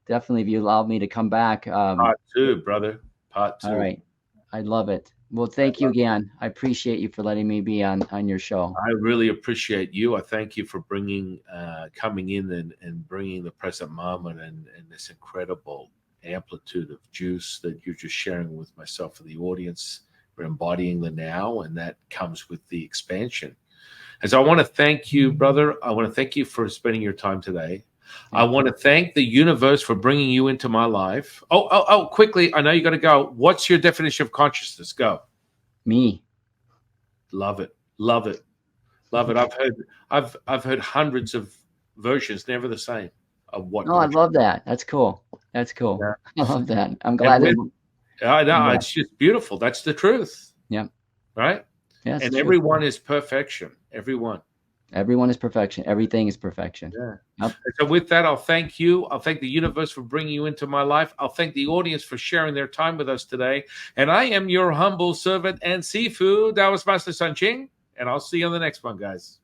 definitely if you allow me to come back. part two, brother. Part All two. right. I love it. Well, I thank you love again. I appreciate you for letting me be on your show. I really appreciate you. I thank you for coming in and bringing the present moment and this incredible amplitude of juice that you're just sharing with myself and the audience. We're embodying the now, and that comes with the expansion. And so I want to thank you, brother. I want to thank you for spending your time today. I Yeah. want to thank the universe for bringing you into my life. Oh, quickly. I know you got to go. What's your definition of consciousness? Go. Me. Love it. Love it. Love it. I've heard hundreds of versions, never the same, of what Oh, I conscious. love that. That's cool. That's cool. Yeah. I love that. I'm And glad with that. I know Yeah. it's just beautiful. That's the truth, Yeah. right? Yeah, it's And the truth. everyone is perfection. Everyone. Everyone is perfection. Everything is perfection. Yeah. Yep. And so with that, I'll thank you. I'll thank the universe for bringing you into my life. I'll thank the audience for sharing their time with us today. And I am your humble servant and seafood. That was Master San Qing. And I'll see you on the next one, guys.